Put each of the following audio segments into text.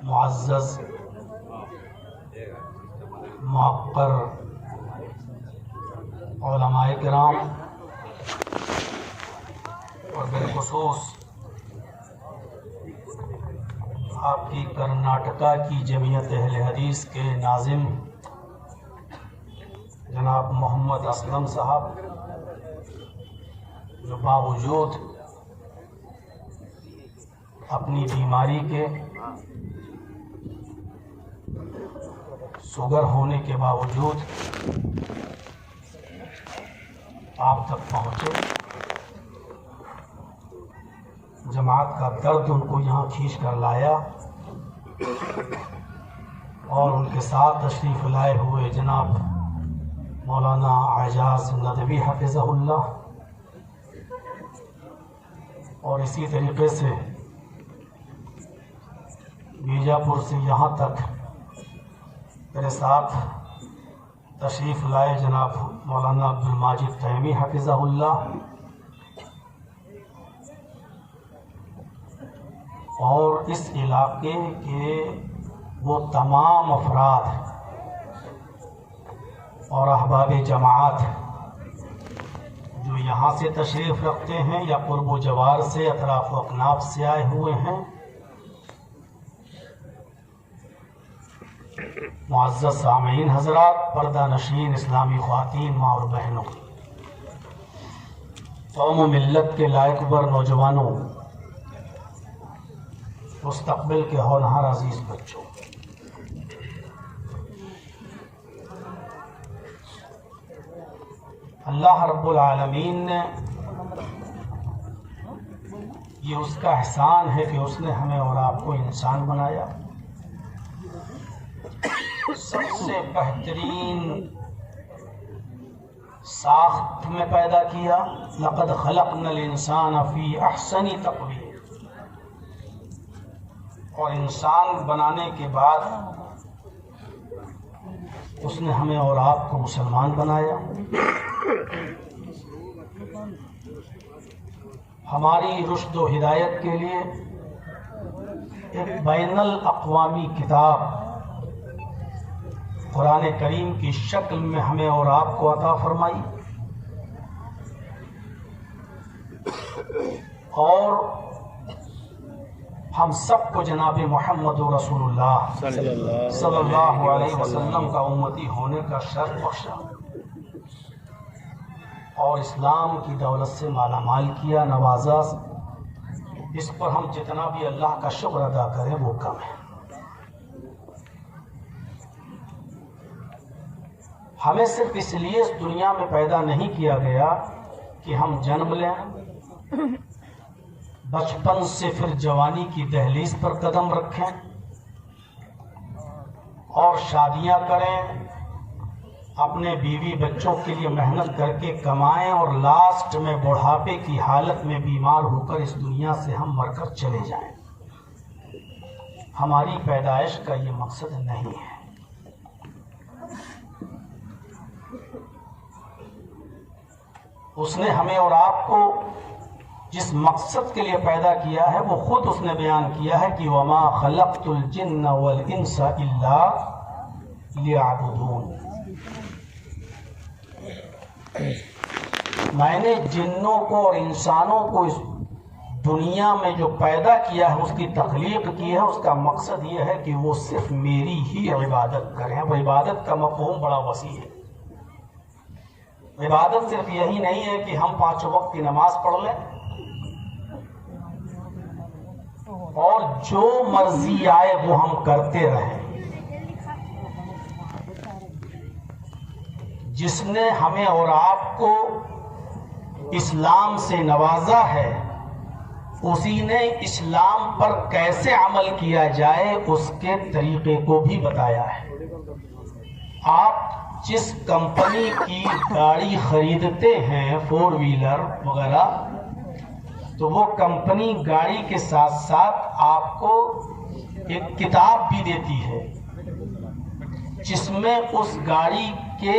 معزز معقر علماء کرام اور بالخصوص آپ کی کرناٹکا کی جمعیت اہل حدیث کے ناظم جناب محمد اسلم صاحب، جو باوجود اپنی بیماری کے، شوگر ہونے کے باوجود آپ تک پہنچے، جماعت کا درد ان کو یہاں کھینچ کر لایا، اور ان کے ساتھ تشریف لائے ہوئے جناب مولانا اعجاز ندوی حفظہ اللہ، اور اسی طریقے سے بیجاپور سے یہاں تک میرے ساتھ تشریف لائے جناب مولانا عبدالماجد فہمی حفظہ اللہ، اور اس علاقے کے وہ تمام افراد اور احباب جماعت جو یہاں سے تشریف رکھتے ہیں یا قرب و جوار سے، اطراف و اکناف سے آئے ہوئے ہیں، معزز سامعین حضرات، پردہ نشین اسلامی خواتین، ماں اور بہنوں، قوم و ملت کے لائق بر نوجوانوں، مستقبل کے ہونہار عزیز بچوں، اللہ رب العالمین نے، یہ اس کا احسان ہے کہ اس نے ہمیں اور آپ کو انسان بنایا، سب سے بہترین ساخت میں پیدا کیا، لقد خلقنا الانسان فی احسن تقویم، اور انسان بنانے کے بعد اس نے ہمیں اور آپ کو مسلمان بنایا، ہماری رشد و ہدایت کے لیے ایک بین الاقوامی کتاب قرآن کریم کی شکل میں ہمیں اور آپ کو عطا فرمائی، اور ہم سب کو جناب محمد رسول اللہ صلی اللہ علیہ وسلم کا امتی ہونے کا شرف بخشا، اور اسلام کی دولت سے مالا مال کیا، نوازا۔ اس پر ہم جتنا بھی اللہ کا شکر ادا کریں وہ کم ہے۔ ہمیں صرف اس لیے اس دنیا میں پیدا نہیں کیا گیا کہ ہم جنم لیں، بچپن سے پھر جوانی کی دہلیز پر قدم رکھیں اور شادیاں کریں، اپنے بیوی بچوں کے لیے محنت کر کے کمائیں، اور لاسٹ میں بڑھاپے کی حالت میں بیمار ہو کر اس دنیا سے ہم مر کر چلے جائیں۔ ہماری پیدائش کا یہ مقصد نہیں ہے۔ اس نے ہمیں اور آپ کو جس مقصد کے لیے پیدا کیا ہے وہ خود اس نے بیان کیا ہے کہ وَمَا خَلَقْتُ الْجِنَّ وَالْإِنسَ إِلَّا لِيَعْبُدُونَ، میں نے جنوں کو اور انسانوں کو اس دنیا میں جو پیدا کیا ہے، اس کی تخلیق کی ہے، اس کا مقصد یہ ہے کہ وہ صرف میری ہی عبادت کریں۔ اب عبادت کا مفہوم بڑا وسیع ہے۔ عبادت صرف یہی نہیں ہے کہ ہم 5 وقت کی نماز پڑھ لیں اور جو مرضی آئے وہ ہم کرتے رہیں۔ جس نے ہمیں اور آپ کو اسلام سے نوازا ہے، اسی نے اسلام پر کیسے عمل کیا جائے اس کے طریقے کو بھی بتایا ہے۔ آپ جس کمپنی کی گاڑی خریدتے ہیں، 4 ویلر وغیرہ، تو وہ کمپنی گاڑی کے ساتھ ساتھ آپ کو ایک کتاب بھی دیتی ہے جس میں اس گاڑی کے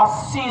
80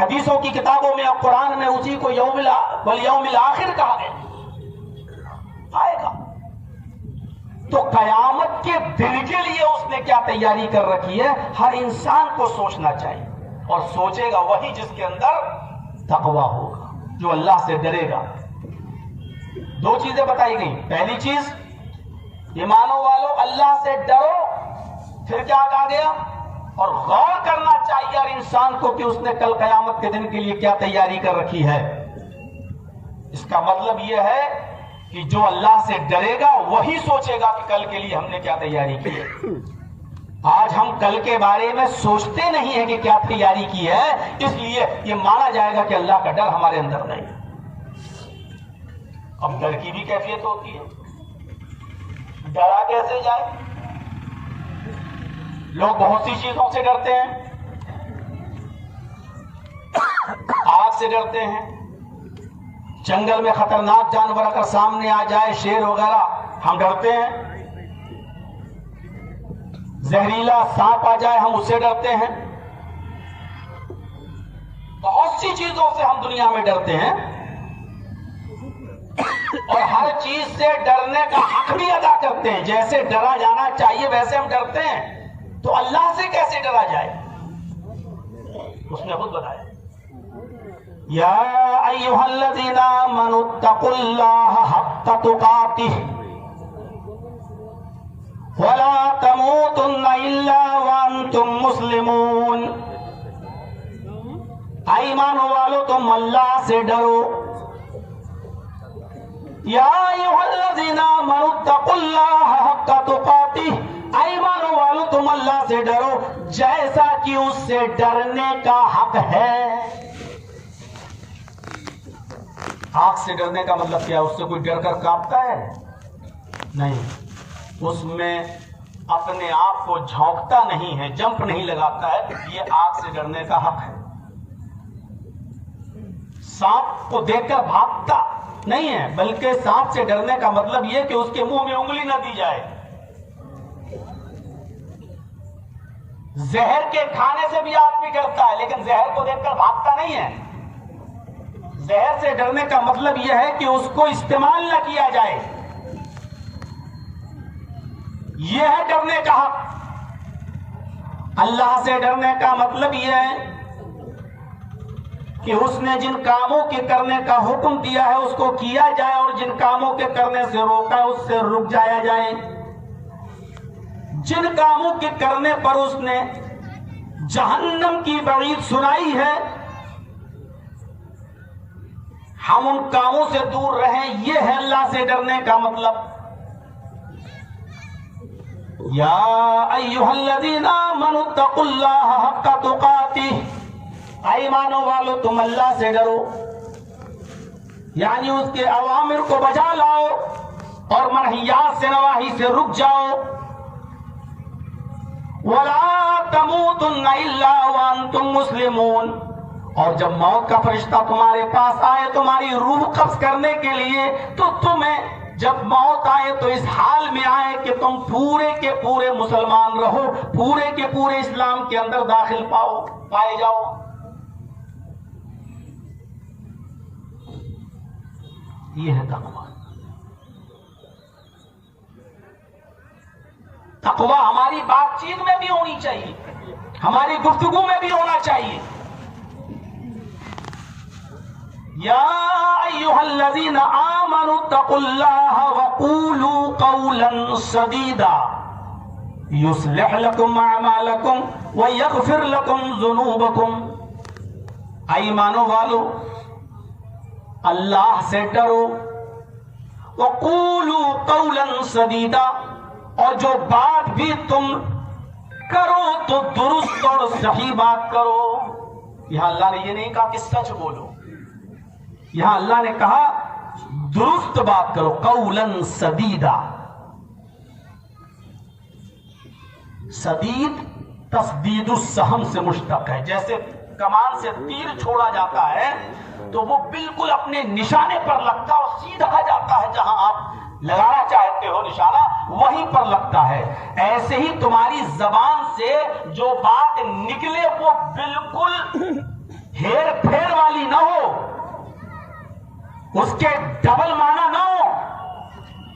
حدیثوں کی کتابوں میں اور قرآن میں اسی کو یوم الآخر کہا گیا، آئے گا۔ تو قیامت کے دن کے لیے اس نے کیا تیاری کر رکھی ہے، ہر انسان کو سوچنا چاہیے، اور سوچے گا وہی جس کے اندر تقویٰ ہوگا، جو اللہ سے ڈرے گا۔ دو چیزیں بتائی گئی، پہلی چیز ایمانوں والوں اللہ سے ڈرو، پھر کیا کہا گیا، اور غور کرنا چاہیے ہر انسان کو کہ اس نے کل قیامت کے دن کے لیے کیا تیاری کر رکھی ہے۔ اس کا مطلب یہ ہے کہ جو اللہ سے ڈرے گا وہی سوچے گا کہ کل کے لیے ہم نے کیا تیاری کی ہے۔ آج ہم کل کے بارے میں سوچتے نہیں ہیں کہ کیا تیاری کی ہے، اس لیے یہ مانا جائے گا کہ اللہ کا ڈر ہمارے اندر نہیں۔ اب ڈر کی بھی کیفیت ہوتی ہے، ڈرا کیسے جائے؟ لوگ بہت سی چیزوں سے ڈرتے ہیں، آگ سے ڈرتے ہیں، جنگل میں خطرناک جانور اگر سامنے آ جائے، شیر وغیرہ، ہم ڈرتے ہیں، زہریلا سانپ آ جائے ہم اس سے ڈرتے ہیں، بہت سی چیزوں سے ہم دنیا میں ڈرتے ہیں، اور ہر چیز سے ڈرنے کا حق بھی ادا کرتے ہیں، جیسے ڈرا جانا چاہیے ویسے ہم ڈرتے ہیں، تو اللہ سے کیسے ڈرا جائے؟ اس نے خود بتایا، یا ایھا الذین آمنوا اتقوا اللہ حق تقاتہ ولا تموتن الا وانتم مسلمون۔ ایمانوں والو تم اللہ سے ڈرو، یا ایھا الذین آمنوا اتقوا اللہ حق تقاتہ، ایمانوں والو تم اللہ سے ڈرو جیسا کہ اس سے ڈرنے کا حق ہے۔ آگ سے ڈرنے کا مطلب کیا ہے؟ اس سے کوئی ڈر کر کانپتا ہے؟ نہیں، اس میں اپنے آپ کو جھونکتا نہیں ہے، جمپ نہیں لگاتا ہے، یہ آگ سے ڈرنے کا حق ہے۔ سانپ کو دیکھ کر بھاگتا نہیں ہے، بلکہ سانپ سے ڈرنے کا مطلب یہ کہ اس کے منہ میں انگلی نہ دی جائے۔ زہر کے کھانے سے بھی آدمی ڈرتا ہے، لیکن زہر کو دیکھ کر بھاگتا نہیں ہے۔ زہر سے ڈرنے کا مطلب یہ ہے کہ اس کو استعمال نہ کیا جائے، یہ ہے ڈرنے کا حق۔ اللہ سے ڈرنے کا مطلب یہ ہے کہ اس نے جن کاموں کے کرنے کا حکم دیا ہے اس کو کیا جائے، اور جن کاموں کے کرنے سے روکا ہے اس سے رک جایا جائے۔ جن کاموں کے کرنے پر اس نے جہنم کی وعید سنائی ہے، ہم ان کاموں سے دور رہیں، یہ ہے اللہ سے ڈرنے کا مطلب۔ یا ایھا الذین آمنوا اتقوا اللہ حق تقاتہ، ایمانوں والو تم اللہ سے ڈرو، یعنی اس کے اوامر کو بجا لاؤ اور منہیات سے نواہی سے رک جاؤ۔ وَلَا تَمُوتُنَّ إِلَّا وَأَنْتُمْ مُسْلِمُونَ، اور جب موت کا فرشتہ تمہارے پاس آئے تمہاری روح قبض کرنے کے لیے، تو تمہیں جب موت آئے تو اس حال میں آئے کہ تم پورے کے پورے مسلمان رہو، پورے کے پورے اسلام کے اندر داخل پائے جاؤ۔ یہ ہے تقویٰ۔ تقویٰ ہماری بات چیت میں بھی ہونی چاہیے، ہماری گفتگو میں بھی ہونا چاہیے۔ یا ایھا الذین آمنوا اتقوا اللہ وقولوا قولا سدیدا یصلح لکم اعمالکم ویغفر لکم ذنوبکم۔ ایمانوں والو اللہ سے ڈرو، وقولوا قولا سدیدا، اور جو بات بھی تم کرو تو درست اور صحیح بات کرو۔ یہاں اللہ نے یہ نہیں کہا کہ سچ بولو، یہاں اللہ نے کہا درست بات کرو، قولا سدیدا۔ سدید تسدید السہم سے مشتق ہے، جیسے کمان سے تیر چھوڑا جاتا ہے تو وہ بالکل اپنے نشانے پر لگتا ہے اور سیدھا جاتا ہے، جہاں آپ لگانا چاہتے ہو نشانہ وہیں پر لگتا ہے۔ ایسے ہی تمہاری زبان سے جو بات نکلے وہ بالکل ہیر پھیر والی نہ ہو، اس کے ڈبل معنی نہ ہو،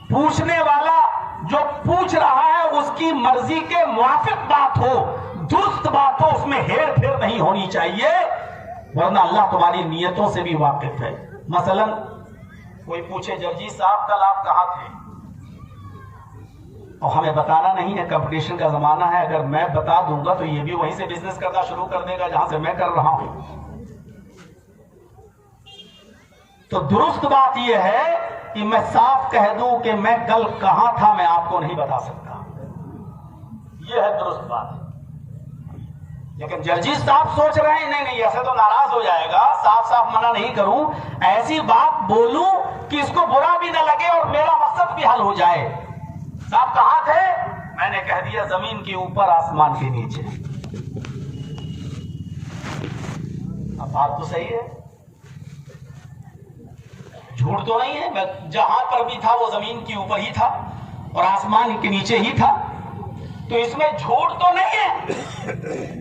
پوچھنے والا جو پوچھ رہا ہے اس کی مرضی کے موافق بات ہو، درست بات ہو، اس میں ہیر پھیر نہیں ہونی چاہیے، ورنہ اللہ تمہاری نیتوں سے بھی واقف ہے۔ مثلا کوئی پوچھے جرجی صاحب کل آپ کہاں تھے، اور ہمیں بتانا نہیں ہے، کمپٹیشن کا زمانہ ہے، اگر میں بتا دوں گا تو یہ بھی وہیں سے بزنس کرنا شروع کر دے گا جہاں سے میں کر رہا ہوں۔ تو درست بات یہ ہے کہ میں صاف کہہ دوں کہ میں کل کہاں تھا، میں آپ کو نہیں بتا سکتا، یہ ہے درست بات۔ لیکن جرجی صاحب سوچ رہے ہیں نہیں ایسے تو ناراض ہو جائے گا، صاف صاف منع نہیں کروں، ایسی بات بولوں کہ اس کو برا بھی نہ لگے اور میرا مقصد بھی حل ہو جائے۔ صاحب کہاں تھے؟ میں نے کہہ دیا زمین کے اوپر آسمان کے نیچے۔ اب بات تو صحیح ہے، جھوٹ تو نہیں ہے، میں جہاں پر بھی تھا وہ زمین کے اوپر ہی تھا اور آسمان کے نیچے ہی تھا، تو اس میں جھوٹ تو نہیں ہے۔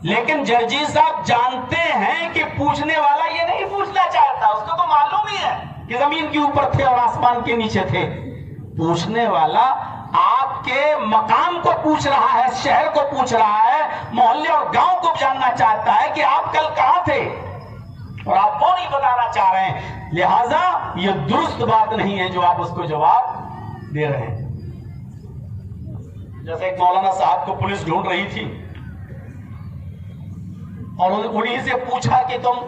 لیکن جرجی صاحب جانتے ہیں کہ پوچھنے والا یہ نہیں پوچھنا چاہتا، اس کو تو معلوم ہی ہے کہ زمین کے اوپر تھے اور آسمان کے نیچے تھے۔ پوچھنے والا آپ کے مقام کو پوچھ رہا ہے، شہر کو پوچھ رہا ہے، محلے اور گاؤں کو جاننا چاہتا ہے کہ آپ کل کہاں تھے، اور آپ وہ نہیں بتانا چاہ رہے ہیں، لہذا یہ درست بات نہیں ہے جو آپ اس کو جواب دے رہے ہیں۔ جیسے ایک مولانا صاحب کو پولیس ڈھونڈ رہی تھی اور انہیں سے پوچھا کہ تم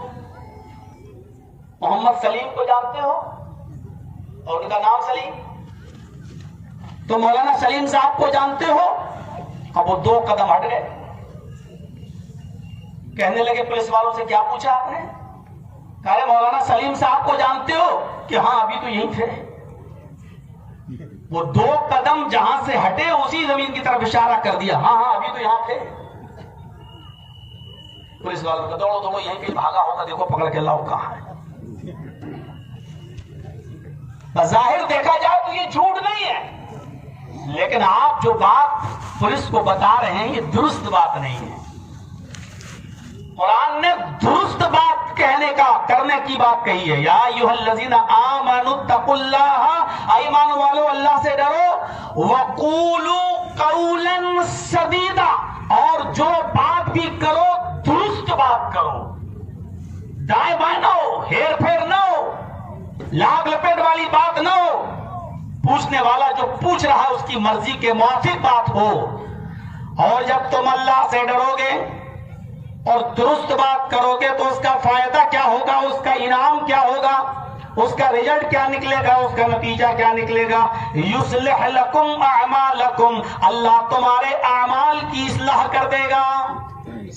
محمد سلیم کو جانتے ہو، اور ان کا نام سلیم، تو مولانا سلیم صاحب کو جانتے ہو؟ اب وہ 2 قدم ہٹ گئے، کہنے لگے پولیس والوں سے کیا پوچھا آپ نے؟ کہا مولانا سلیم صاحب کو جانتے ہو؟ کہ ہاں ابھی تو یہیں تھے۔ وہ 2 قدم جہاں سے ہٹے اسی زمین کی طرف اشارہ کر دیا، ہاں ہاں ابھی تو یہاں تھے۔ پولیس والوں کا دوڑو دوڑو یہیں کہیں بھاگا ہوگا، دیکھو پکڑ کے لاؤ کہاں ہے۔ بظاہر دیکھا جائے تو یہ جھوٹ نہیں ہے، لیکن آپ جو بات پولیس کو بتا رہے ہیں یہ درست بات نہیں ہے۔ قرآن نے درست بات کہنے کا کرنے کی بات کہی ہے، یا ایھا الذین آمنوا اتقوا اللہ، ایمان والو اللہ سے ڈرو، وقولوا قولا سدیدا، اور جو بات بھی کرو درست بات کرو، دائیں بائیں نہ ہو، ہیر پھیر نہ ہو، لاگ لپیٹ والی بات نہ ہو، پوچھنے والا جو پوچھ رہا ہے اس کی مرضی کے موافق بات ہو۔ اور جب تم اللہ سے ڈرو گے اور درست بات کرو گے تو اس کا فائدہ کیا ہوگا، اس کا انعام کیا ہوگا، اس کا رزلٹ کیا نکلے گا، اس کا نتیجہ کیا نکلے گا؟ یصلح لکم اعمالکم، اللہ تمہارے اعمال کی اصلاح کر دے گا۔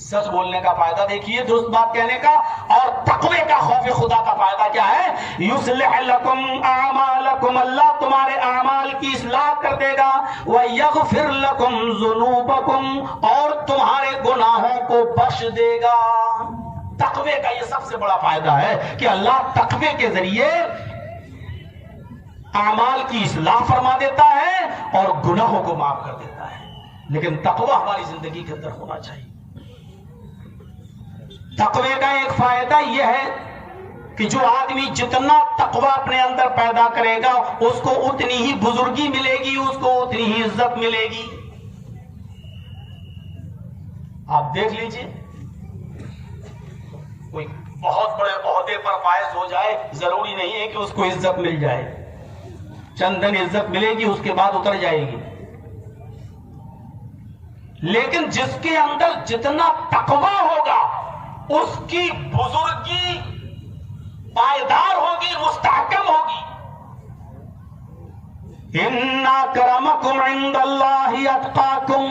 سچ بولنے کا فائدہ دیکھیے، درست بات کہنے کا، اور تقوی کا، خوف خدا کا فائدہ کیا ہے؟ یصلح لکم اعمالکم، اللہ تمہارے اعمال کی اصلاح کر دے گا، ویغفر لکم ذنوبکم، اور تمہارے گناہوں کو بخش دے گا۔ تقوی کا یہ سب سے بڑا فائدہ ہے کہ اللہ تقوی کے ذریعے اعمال کی اصلاح فرما دیتا ہے اور گناہوں کو معاف کر دیتا ہے۔ لیکن تقوی ہماری زندگی کے اندر ہونا چاہیے۔ تقوی کا ایک فائدہ یہ ہے کہ جو آدمی جتنا تقوی اپنے اندر پیدا کرے گا اس کو اتنی ہی بزرگی ملے گی، اس کو اتنی ہی عزت ملے گی۔ آپ دیکھ لیجئے، کوئی بہت بڑے عہدے پر فائز ہو جائے، ضروری نہیں ہے کہ اس کو عزت مل جائے، چند دن عزت ملے گی، اس کے بعد اتر جائے گی۔ لیکن جس کے اندر جتنا تقوی ہوگا اس کی بزرگی پائیدار ہوگی، مستحکم ہوگی۔ ان اکرمکم عند اللہ اتقاکم،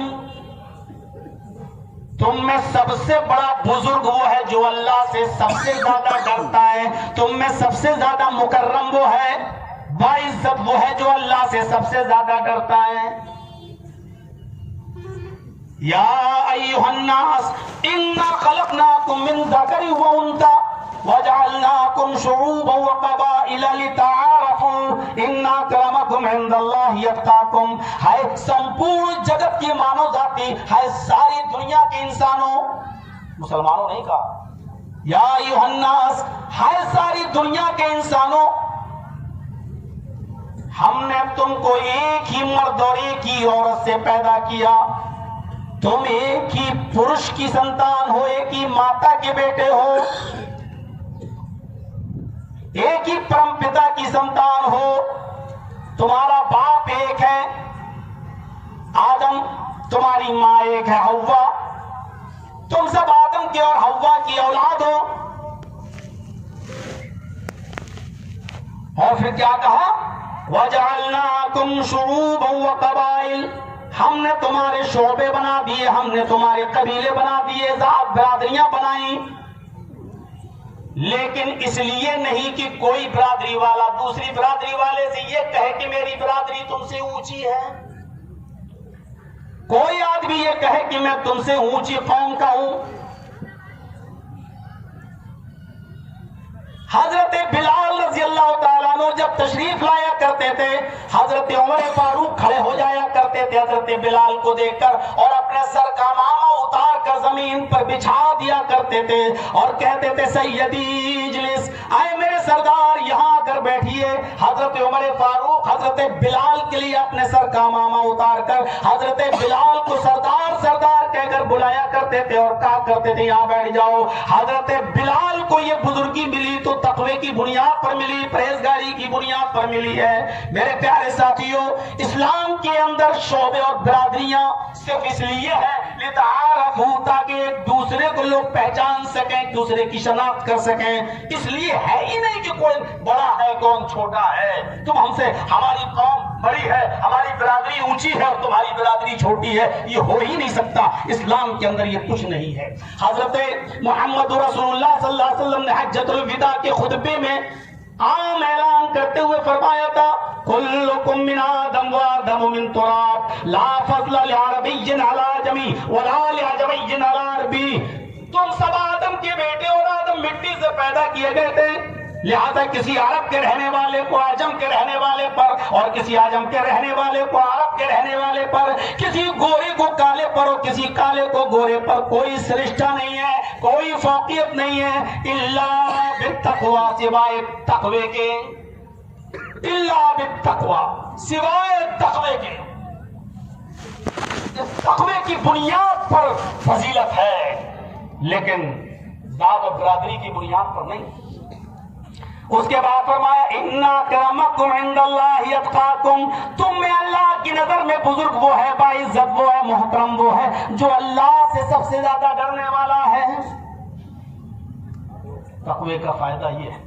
تم میں سب سے بڑا بزرگ وہ ہے جو اللہ سے سب سے زیادہ ڈرتا ہے، تم میں سب سے زیادہ مکرم وہ ہے، باعزت وہ ہے جو اللہ سے سب سے زیادہ ڈرتا ہے۔ یا ایھا الناس انا خلقناکم من ذکر و انثی وجعلناکم شعوبا وقبائل لتعارفوا ان اکرمکم عند اللہ اتقاکم۔ ہے سمپورن جگت کی مانو ذاتی، ہے ساری دنیا کے انسانوں، مسلمانوں نہیں کہا، یا ایھا الناس، ہے ساری دنیا کے انسانوں، ہم نے تم کو ایک ہی مرد اور ایک ہی عورت سے پیدا کیا، تم ایک ہی پرش کی سنتان ہو، ایک ہی ماتا کے بیٹے ہو، ایک ہی پرم پتا کی سنتان ہو، تمہارا باپ ایک ہے آدم، تمہاری ماں ایک ہے حوا، تم سب آدم کے اور حوا کی اولاد ہو۔ اور پھر کیا کہا؟ وَجَعَلْنَاكُمْ شُعُوبًا وَقَبَائِلَ، ہم نے تمہارے شعبے بنا دیے، ہم نے تمہارے قبیلے بنا دیے، ذات برادریاں بنائیں، لیکن اس لیے نہیں کہ کوئی برادری والا دوسری برادری والے سے یہ کہے کہ میری برادری تم سے اونچی ہے، کوئی آدمی یہ کہے کہ میں تم سے اونچی قوم کا ہوں۔ حضرت بلال رضی اللہ تعالیٰ عنہ جب تشریف لایا کرتے تھے، حضرت عمر فاروق کھڑے ہو جایا کرتے تھے حضرت بلال کو دیکھ کر، اور اپنے سر کا عمامہ اتار کر زمین پر بچھا دیا کرتے تھے اور کہتے تھے سیدی اجلس، آئے میرے سردار یہاں آ کر بیٹھیے۔ حضرت عمر فاروق حضرت بلال کے لیے اپنے سر کا عمامہ اتار کر حضرت بلال کو سردار سردار کہہ کر بلایا کرتے تھے اور کہا کرتے تھے یہاں بیٹھ جاؤ۔ حضرت بلال کو یہ بزرگی ملی تو تقوی کی بنیاد پر ملی، پرہیزگاری کی بنیاد پر ملی ہے۔ میرے پیارے ساتھیوں، اسلام کے اندر شعبے اور برادریاں صرف اس لیے ہے لتعارفوا، تاکہ ایک دوسرے کو لوگ پہچان سکیں، ایک دوسرے کی شناخت کر سکیں۔ اس لیے ہے ہی نہیں کہ کوئی بڑا ہے کون چھوٹا ہے، تم ہم سے، ہماری قوم بڑی ہے، ہماری برادری اونچی ہے اور تمہاری برادری چھوٹی ہے، یہ ہو ہی نہیں سکتا۔ اسلام کے اندر یہ کچھ نہیں ہے۔ حضرت محمد رسول اللہ صلی اللہ علیہ وسلم نے حجۃ الوداع کے خطبے میں عام اعلان کرتے ہوئے فرمایا تھا کلکم من آدم وآدم من تراب لا فضل لعربی علی عجمی ولا لعجمی علی عربی، تم سب آدم کے بیٹے اور آدم مٹی سے پیدا کیے گئے تھے، لہذا کسی عرب کے رہنے والے کو عجم کے رہنے والے پر اور کسی عجم کے رہنے والے کو عرب کے رہنے والے پر، کسی گورے کو کالے پر اور کسی کالے کو گورے پر کوئی سرشتہ نہیں ہے، کوئی فوقیت نہیں ہے، الا بالتقوی، سوائے تقوی کے، الا بالتقوی، سوائے تقوی کے۔ اس تقوی کی بنیاد پر فضیلت ہے، لیکن ذات و برادری کی بنیاد پر نہیں۔ اس کے بعد فرمایا ان اکرمکم عند اللہ اتقاکم، تم میں اللہ کی نظر میں بزرگ وہ ہے، باعزت وہ ہے، محترم وہ ہے جو اللہ سے سب سے زیادہ ڈرنے والا ہے۔ تقوی کا فائدہ یہ ہے،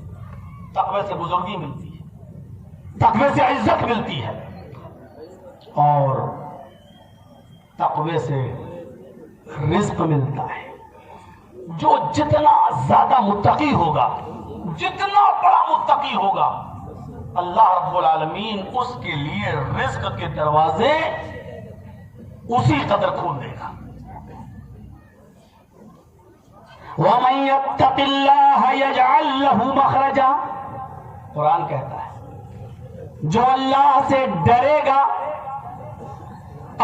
تقوی سے بزرگی ملتی ہے، تقوی سے عزت ملتی ہے، اور تقوی سے رزق ملتا ہے۔ جو جتنا زیادہ متقی ہوگا، جتنا بڑا متقی ہوگا، اللہ رب العالمین اس کے لیے رزق کے دروازے اسی قدر کھول دے گا۔ وَمَن يَتَّقِ اللَّهَ يَجْعَل لَّهُ مَخْرَجًا، قرآن کہتا ہے جو اللہ سے ڈرے گا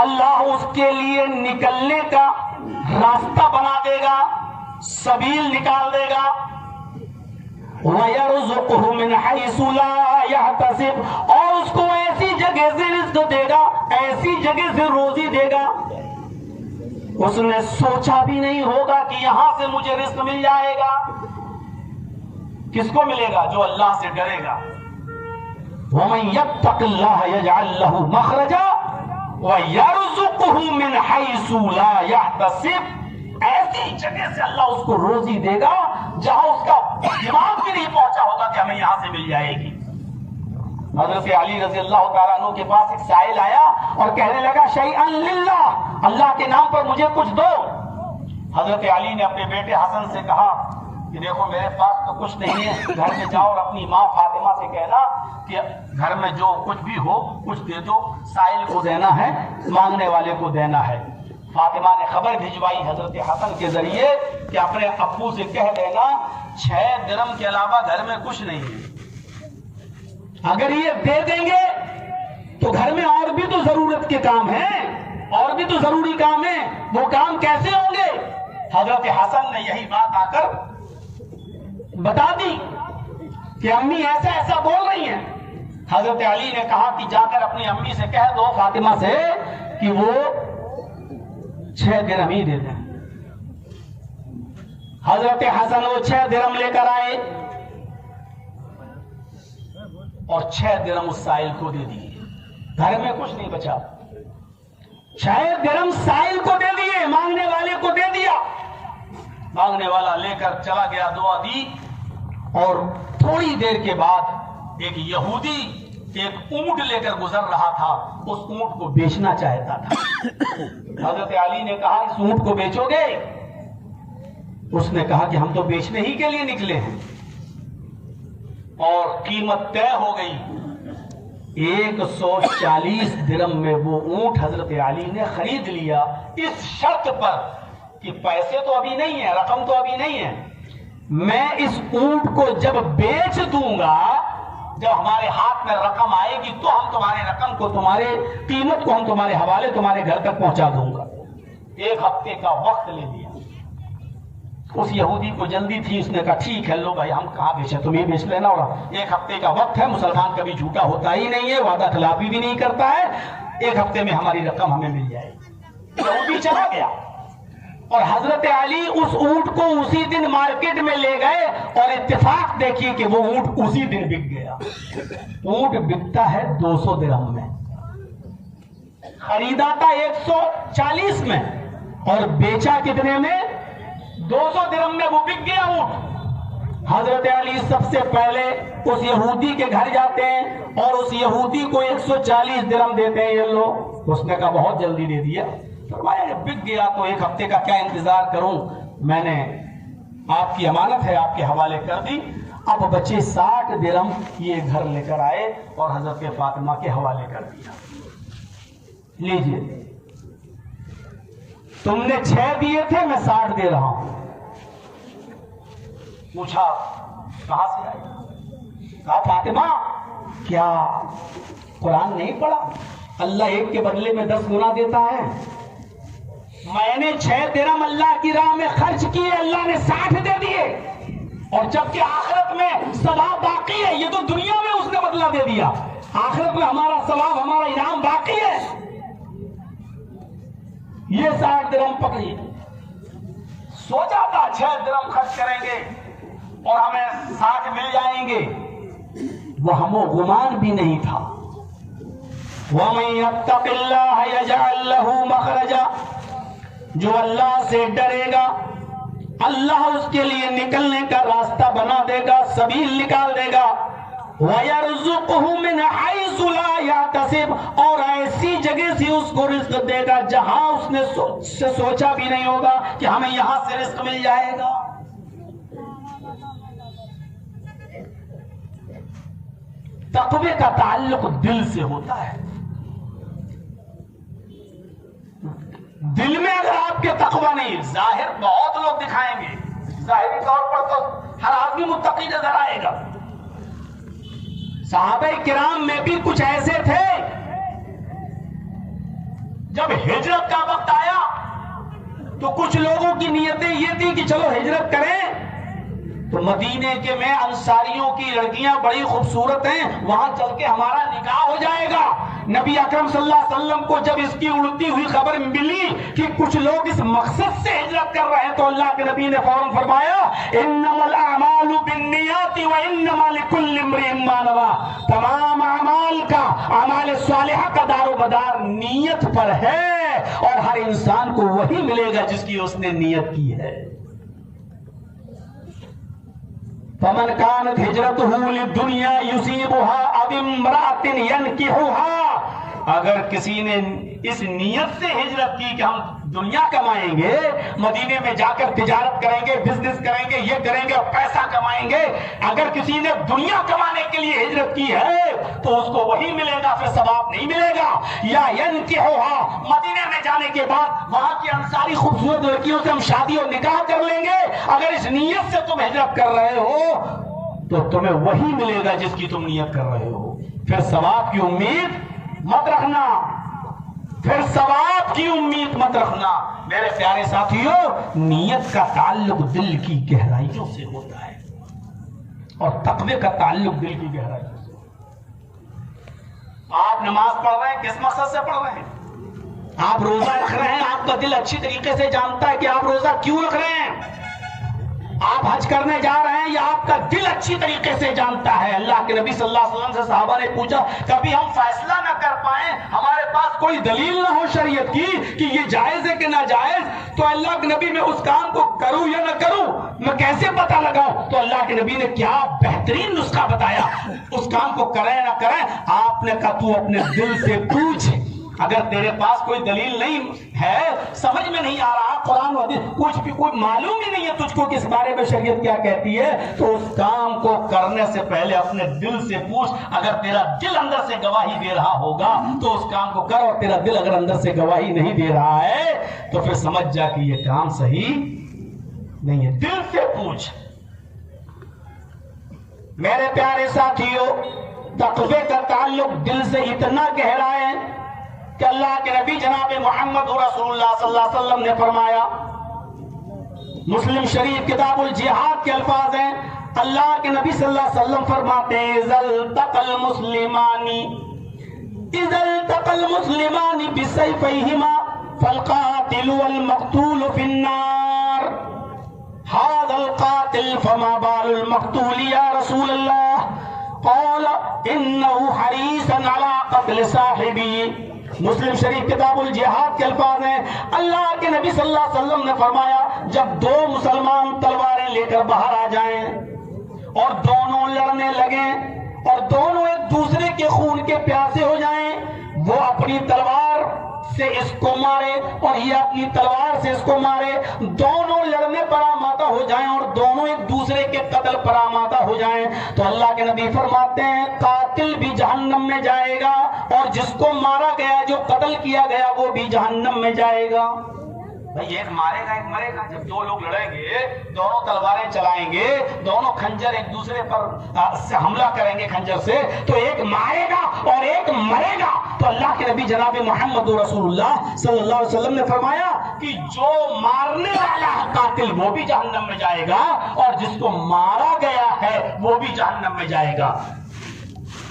اللہ اس کے لیے نکلنے کا راستہ بنا دے گا، سبیل نکال دے گا۔ وَيَرْزُقْهُ مِنْ حَيْثُ لَا يَحْتَسِبُ، اور اس کو ایسی جگہ سے رزق دے گا، ایسی جگہ سے روزی دے گا اس نے سوچا بھی نہیں ہوگا کہ یہاں سے مجھے رزق مل جائے گا۔ کس کو ملے گا؟ جو اللہ سے ڈرے گا۔ وَمَن يَتَّقِ اللَّهَ يَجْعَل لَّهُ مَخْرَجًا وَيَرْزُقْهُ مِنْ حَيْثُ لَا يَحْتَسِبُ، ایسی جگہ سے اللہ اس کو روزی دے گا جہاں اس کا دماغ بھی نہیں پہنچا ہوگا کہ ہمیں یہاں سے مل جائے گی۔ حضرت علی رضی اللہ تعالیٰ عنہ کے پاس ایک سائل آیا اور کہنے لگا شیئن للہ، اللہ کے نام پر مجھے کچھ دو۔ حضرت علی نے اپنے بیٹے حسن سے کہا کہ دیکھو میرے پاس تو کچھ نہیں ہے، گھر میں جاؤ اور اپنی ماں فاطمہ سے کہنا کہ گھر میں جو کچھ بھی ہو کچھ دے دو، سائل کو دینا ہے، مانگنے والے کو دینا ہے۔ فاطمہ نے خبر بھجوائی حضرت حسن کے ذریعے کہ اپنے ابو سے کہہ دینا 6 درہم کے علاوہ گھر میں کچھ نہیں ہے، اگر یہ دے دیں گے تو گھر میں اور بھی تو ضرورت کے کام ہیں، اور بھی تو ضروری کام ہیں، وہ کام کیسے ہوں گے؟ حضرت حسن نے یہی بات آ کر بتا دی کہ امی ایسا ایسا بول رہی ہیں. حضرت علی نے کہا کہ جا کر اپنی امی سے کہہ دو فاطمہ سے کہ وہ 6 درہم ہی دے دیں. حضرت حسن وہ 6 درہم لے کر آئے اور 6 درہم اس سائل کو دے دیے. گھر میں کچھ نہیں بچا. 6 درہم سائل کو دے دیے, مانگنے والے کو دے دیا. مانگنے والا لے کر چلا گیا, دعا دی, اور تھوڑی دیر کے بعد ایک یہودی ایک اونٹ لے کر گزر رہا تھا. اس اونٹ کو بیچنا چاہتا تھا. حضرت علی نے کہا اس اونٹ کو بیچو گے؟ اس نے کہا کہ ہم تو بیچنے ہی کے لیے نکلے ہیں. اور قیمت طے ہو گئی. 140 درہم میں وہ اونٹ حضرت علی نے خرید لیا, اس شرط پر کہ پیسے تو ابھی نہیں ہے, رقم تو ابھی نہیں ہے, میں اس اونٹ کو جب بیچ دوں گا, جب ہمارے ہاتھ میں رقم آئے گی تو ہم تمہارے رقم کو, تمہارے قیمت کو ہم تمہارے حوالے تمہارے گھر تک پہنچا دوں گا. 1 ہفتے کا وقت لے لیا. اس یہودی کو جلدی تھی, اس نے کہا ٹھیک ہے لو بھائی ہم کہاں بیچیں, تم یہ بیچ لینا, اور 1 ہفتے کا وقت ہے. مسلمان کبھی جھوٹا ہوتا ہی نہیں ہے, وعدہ خلافی بھی نہیں کرتا ہے. 1 ہفتے میں ہماری رقم ہمیں مل جائے گی. یہودی چلا گیا اور حضرت علی اس اونٹ کو اسی دن مارکیٹ میں لے گئے, اور اتفاق دیکھیے کہ وہ اونٹ اسی دن بک گیا. اونٹ بکتا ہے 200 درہم میں, خریدا تھا 140 میں, اور بیچا کتنے میں؟ 200 درہم میں وہ بک گیا اونٹ. حضرت علی سب سے پہلے اس یہودی کے گھر جاتے ہیں اور اس یہودی کو 140 درہم دیتے ہیں, یہ لو. اس نے کہا بہت جلدی دے دیا. فرمایا جب بک گیا تو 1 ہفتے کا کیا انتظار کروں, میں نے آپ کی امانت ہے آپ کے حوالے کر دی. اب بچے 60 درہم یہ گھر لے کر آئے اور حضرت فاطمہ کے حوالے کر دیا. لیجئے, تم نے 6 دیے تھے, میں 60 دے رہا ہوں. پوچھا کہاں سے آئی؟ کہا فاطمہ کیا قرآن نہیں پڑھا, اللہ 1 کے بدلے میں 10 گنا دیتا ہے. میں نے 6 درہم اللہ کی راہ میں خرچ کیے, اللہ نے 60 دے دیے, اور جبکہ آخرت میں ثواب باقی ہے. یہ تو دنیا میں اس نے بدلہ دے دیا, آخرت میں ہمارا ثواب, ہمارا انعام باقی ہے. یہ 60 درہم پکڑی. سوچا تھا 6 درہم خرچ کریں گے اور ہمیں 60 مل جائیں گے, وہ ہم گمان بھی نہیں تھا. وَمَن يَتَّقِ اللَّهَ يَجْعَل لَّهُ مَخْرَجًا, جو اللہ سے ڈرے گا اللہ اس کے لیے نکلنے کا راستہ بنا دے گا, سبیل نکال دے گا. وَيَرْزُقْهُ مِنْ حَيْثُ لَا يَحْتَسِبُ, اور ایسی جگہ سے اس کو رزق دے گا جہاں اس نے سوچا بھی نہیں ہوگا کہ ہمیں یہاں سے رزق مل جائے گا. تقوی کا تعلق دل سے ہوتا ہے. دل میں اگر آپ کے تقوی نہیں, ظاہر بہت لوگ دکھائیں گے, ظاہری طور پر تو ہر آدمی متقی نظر آئے گا. صحابہ کرام میں بھی کچھ ایسے تھے, جب ہجرت کا وقت آیا تو کچھ لوگوں کی نیتیں یہ تھی کہ چلو ہجرت کریں, تو مدینے کے میں انصاریوں کی لڑکیاں بڑی خوبصورت ہیں, وہاں چل کے ہمارا نکاح ہو جائے گا. نبی اکرم صلی اللہ علیہ وسلم کو جب اس کی اڑتی ہوئی خبر ملی کہ کچھ لوگ اس مقصد سے ہجرت کر رہے ہیں, تو اللہ کے نبی نے فوراً فرمایا انما الاعمال بالنیات وانما لکل امرئ ما نوى, تمام اعمال کا, اعمال صالحہ کا دار و مدار نیت پر ہے, اور ہر انسان کو وہی ملے گا جس کی اس نے نیت کی ہے. فمن كانت هجرته للدنيا يصيبها أو امرأة ينكحها, اگر کسی نے اس نیت سے ہجرت کی کہ ہم دنیا کمائیں گے, مدینے میں جا کر تجارت کریں گے, بزنس کریں گے, یہ کریں گے اور پیسہ کمائیں گے, اگر کسی نے دنیا کمانے کے لیے ہجرت کی ہے تو اس کو وہی ملے گا, پھر ثواب نہیں ملے گا. یا ينكحها, مدینے میں جانے کے بعد وہاں کی انصاری خوبصورت لڑکیوں سے ہم شادی اور نکاح کر لیں گے. اگر اس نیت سے تم ہجرت کر رہے ہو تو تمہیں وہی ملے گا جس کی تم نیت کر رہے ہو. پھر ثواب کی امید مت رکھنا, پھر ثواب کی امید مت رکھنا. میرے پیارے ساتھیوں, نیت کا تعلق دل کی گہرائیوں سے ہوتا ہے. اور تقوی کا تعلق دل کی گہرائی سے۔ آپ نماز پڑھ رہے ہیں کس مقصد سے پڑھ رہے ہیں؟ آپ روزہ رکھ رہے ہیں، آپ کا دل اچھی طریقے سے جانتا ہے کہ آپ روزہ کیوں رکھ رہے ہیں۔ آپ حج کرنے جا رہے ہیں، یا آپ کا دل اچھی طریقے سے جانتا ہے۔ اللہ کے نبی صلی اللہ علیہ وسلم سے صحابہ نے پوچھا، کبھی ہم فیصلہ نہ کر پائیں، ہمارے پاس کوئی دلیل نہ ہو شریعت کی کہ یہ جائز ہے کہ ناجائز، تو اللہ کے نبی میں اس کام کو کروں یا نہ کروں میں کیسے پتہ لگاؤں؟ تو اللہ کے نبی نے کیا بہترین نسخہ بتایا، اس کام کو کریں نہ کریں، آپ نے کہا تو اپنے دل سے پوچھ، اگر تیرے پاس کوئی دلیل نہیں ہے، سمجھ میں نہیں آ رہا قرآن و حدیث، کچھ بھی کوئی معلوم ہی نہیں ہے تجھ کو کس بارے میں شریعت کیا کہتی ہے، تو اس کام کو کرنے سے پہلے اپنے دل سے پوچھ۔ اگر تیرا دل اندر سے گواہی دے رہا ہوگا تو اس کام کو کر، اور تیرا دل اگر اندر سے گواہی نہیں دے رہا ہے تو پھر سمجھ جا کہ یہ کام صحیح نہیں ہے۔ دل سے پوچھ۔ میرے پیارے ساتھیوں، تقوی کا تعلق دل سے اتنا گہرا ہے کہ اللہ کے نبی جناب محمد رسول اللہ صلی اللہ علیہ وسلم نے فرمایا، مسلم شریف کتاب الجہاد کے الفاظ ہیں، اللہ کے نبی صلی اللہ علیہ وسلم فرماتے ہیں، اذا التقى المسلمان بسيفيهما فالقاتل والمقتول في النار، هذا القاتل فما بال المقتول يا رسول الله؟ قال انه حريص على قتل صاحبه۔ مسلم شریف کتاب الجہاد کے الفاظ ہیں، اللہ کے نبی صلی اللہ علیہ وسلم نے فرمایا، جب دو مسلمان تلواریں لے کر باہر آ جائیں اور دونوں لڑنے لگیں اور دونوں ایک دوسرے کے خون کے پیاسے ہو جائیں، وہ اپنی تلوار سے اس کو مارے اور یہ اپنی تلوار سے اس کو مارے، دونوں لڑنے پر آمادہ ہو جائیں اور دونوں ایک دوسرے کے قتل پر آمادہ ہو جائیں، تو اللہ کے نبی فرماتے ہیں قاتل بھی جہنم میں جائے گا اور جس کو مارا گیا، جو قتل کیا گیا، وہ بھی جہنم میں جائے گا۔ بھئی ایک مارے گا ایک مرے گا، جب دو لوگ لڑیں گے، دونوں تلواریں چلائیں گے، دونوں خنجر ایک دوسرے پر حملہ کریں گے خنجر سے، تو ایک مارے گا اور ایک مرے گا۔ تو اللہ کے نبی جناب محمد رسول اللہ صلی اللہ علیہ وسلم نے فرمایا کہ جو مارنے والا ہے قاتل، وہ بھی جہنم میں جائے گا، اور جس کو مارا گیا ہے وہ بھی جہنم میں جائے گا۔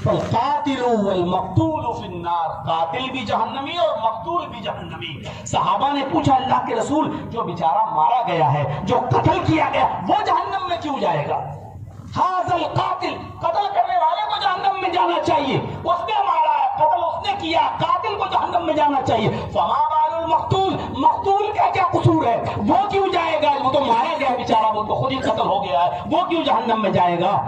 فالقاتل والمقتول فی النار، قاتل بھی جہنمی اور مقتول بھی جہنمی۔ صحابہ نے پوچھا اللہ کے رسول، جو بیچارہ مارا گیا ہے، جو قتل کیا گیا، وہ جہنم میں کیوں جائے گا؟ ھذا القاتل، قتل کرنے والے کو جہنم میں جانا چاہیے، اس نے مارا ہے، قتل اس نے کیا، قاتل کو جہنم میں جانا چاہیے۔ فما بال المقتول، مقتول کا کیا قصور ہے، وہ کیوں جائے گا؟ وہ تو مارا گیا بیچارہ، وہ تو خود ہی قتل ہو گیا ہے، وہ کیوں جہنم میں جائے گا؟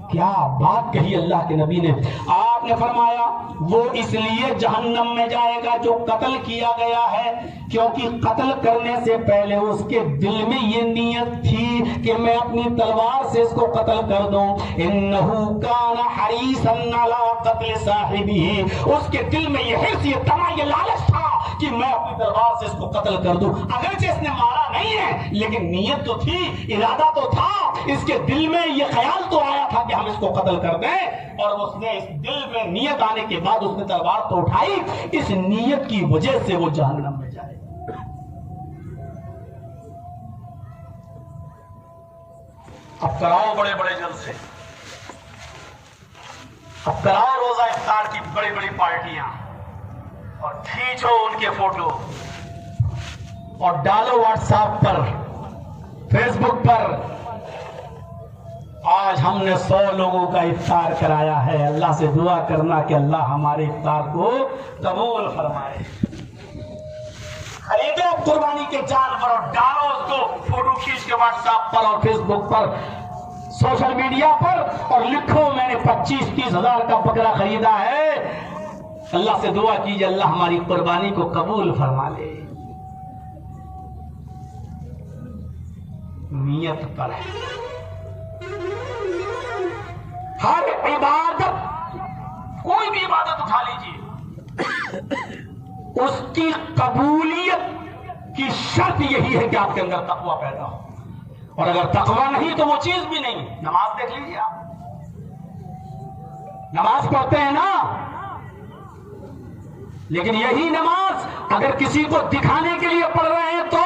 کیا بات کہی اللہ کے نبی نے۔ آپ نے فرمایا وہ اس لیے جہنم میں جائے گا جو قتل کیا گیا ہے، کیونکہ قتل کرنے سے پہلے اس کے دل میں یہ نیت تھی کہ میں اپنی تلوار سے اس کو قتل کر دوں۔ انہو کان حریصا علی قتل صاحبہ، اس کے دل میں یہ حرص، یہ تما، یہ لالچ تھا کہ میں اپنی تلوار سے اس کو قتل کر دوں۔ اگرچہ اس نے مارا نہیں ہے، لیکن نیت تو تھی، ارادہ تو تھا، اس کے دل میں یہ خیال تو آیا تھا کہ ہم اس کو قتل کر دیں، اور اس نے اس دل میں نیت آنے کے بعد اس نے تلوار تو اٹھائی، اس نیت کی وجہ سے وہ جہنم میں جائے۔ اب کراؤ بڑے بڑے جلسے، اب کراؤ روزہ افطار کی بڑی بڑی پارٹیاں، اور کھینچو ان کے فوٹو اور ڈالو واٹس ایپ پر، فیس بک پر، آج ہم نے 100 لوگوں کا افطار کرایا ہے۔ اللہ سے دعا کرنا کہ اللہ ہمارے افطار کو قبول فرمائے۔ خریدو قربانی کے جانور اور ڈالو اس کو فوٹو کھینچ کے واٹس ایپ پر اور فیس بک پر، سوشل میڈیا پر، اور لکھو میں نے 25-30 ہزار کا بکرا خریدا ہے۔ اللہ سے دعا کیجئے اللہ ہماری قربانی کو قبول فرما لے۔ نیت پر ہے ہر عبادت، کوئی بھی عبادت اٹھا لیجیے، اس کی قبولیت کی شرط یہی ہے کہ آپ کے اندر تقوی پیدا ہو، اور اگر تقوی نہیں تو وہ چیز بھی نہیں۔ نماز دیکھ لیجیے، آپ نماز پڑھتے ہیں نا، لیکن یہی نماز اگر کسی کو دکھانے کے لیے پڑھ رہے ہیں تو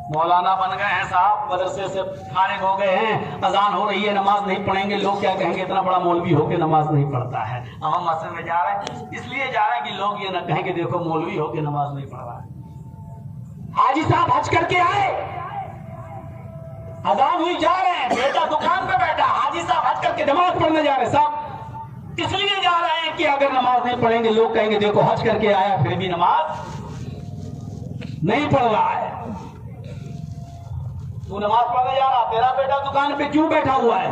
مولانا بن گئے ہیں صاحب, مدرسے سے فارغ ہو گئے ہیں, اذان ہو رہی ہے, نماز نہیں پڑھیں گے, لوگ کیا کہیں گے اتنا بڑا مولوی ہو کے نماز نہیں پڑھتا ہے. ہم مسجد میں جا رہے ہیں اس لیے جا رہے ہیں کہ لوگ یہ نہ کہیں کہ دیکھو مولوی ہو کے نماز نہیں پڑھ رہا ہے. حاجی صاحب حج کر کے آئے, اذان ہوئی جا رہے ہیں, بیٹا دکان پہ بیٹھا, حاجی صاحب حج کر کے نماز پڑھنے جا رہے ہیں. صاحب اس لیے جا رہے ہیں کہ اگر نماز نہیں پڑھیں گے لوگ کہیں گے دیکھو حج کر کے آیا پھر بھی نماز نہیں پڑھ رہا ہے. تو نماز پڑھنے جا رہا, تیرا بیٹا دکان پہ کیوں بیٹھا ہوا ہے؟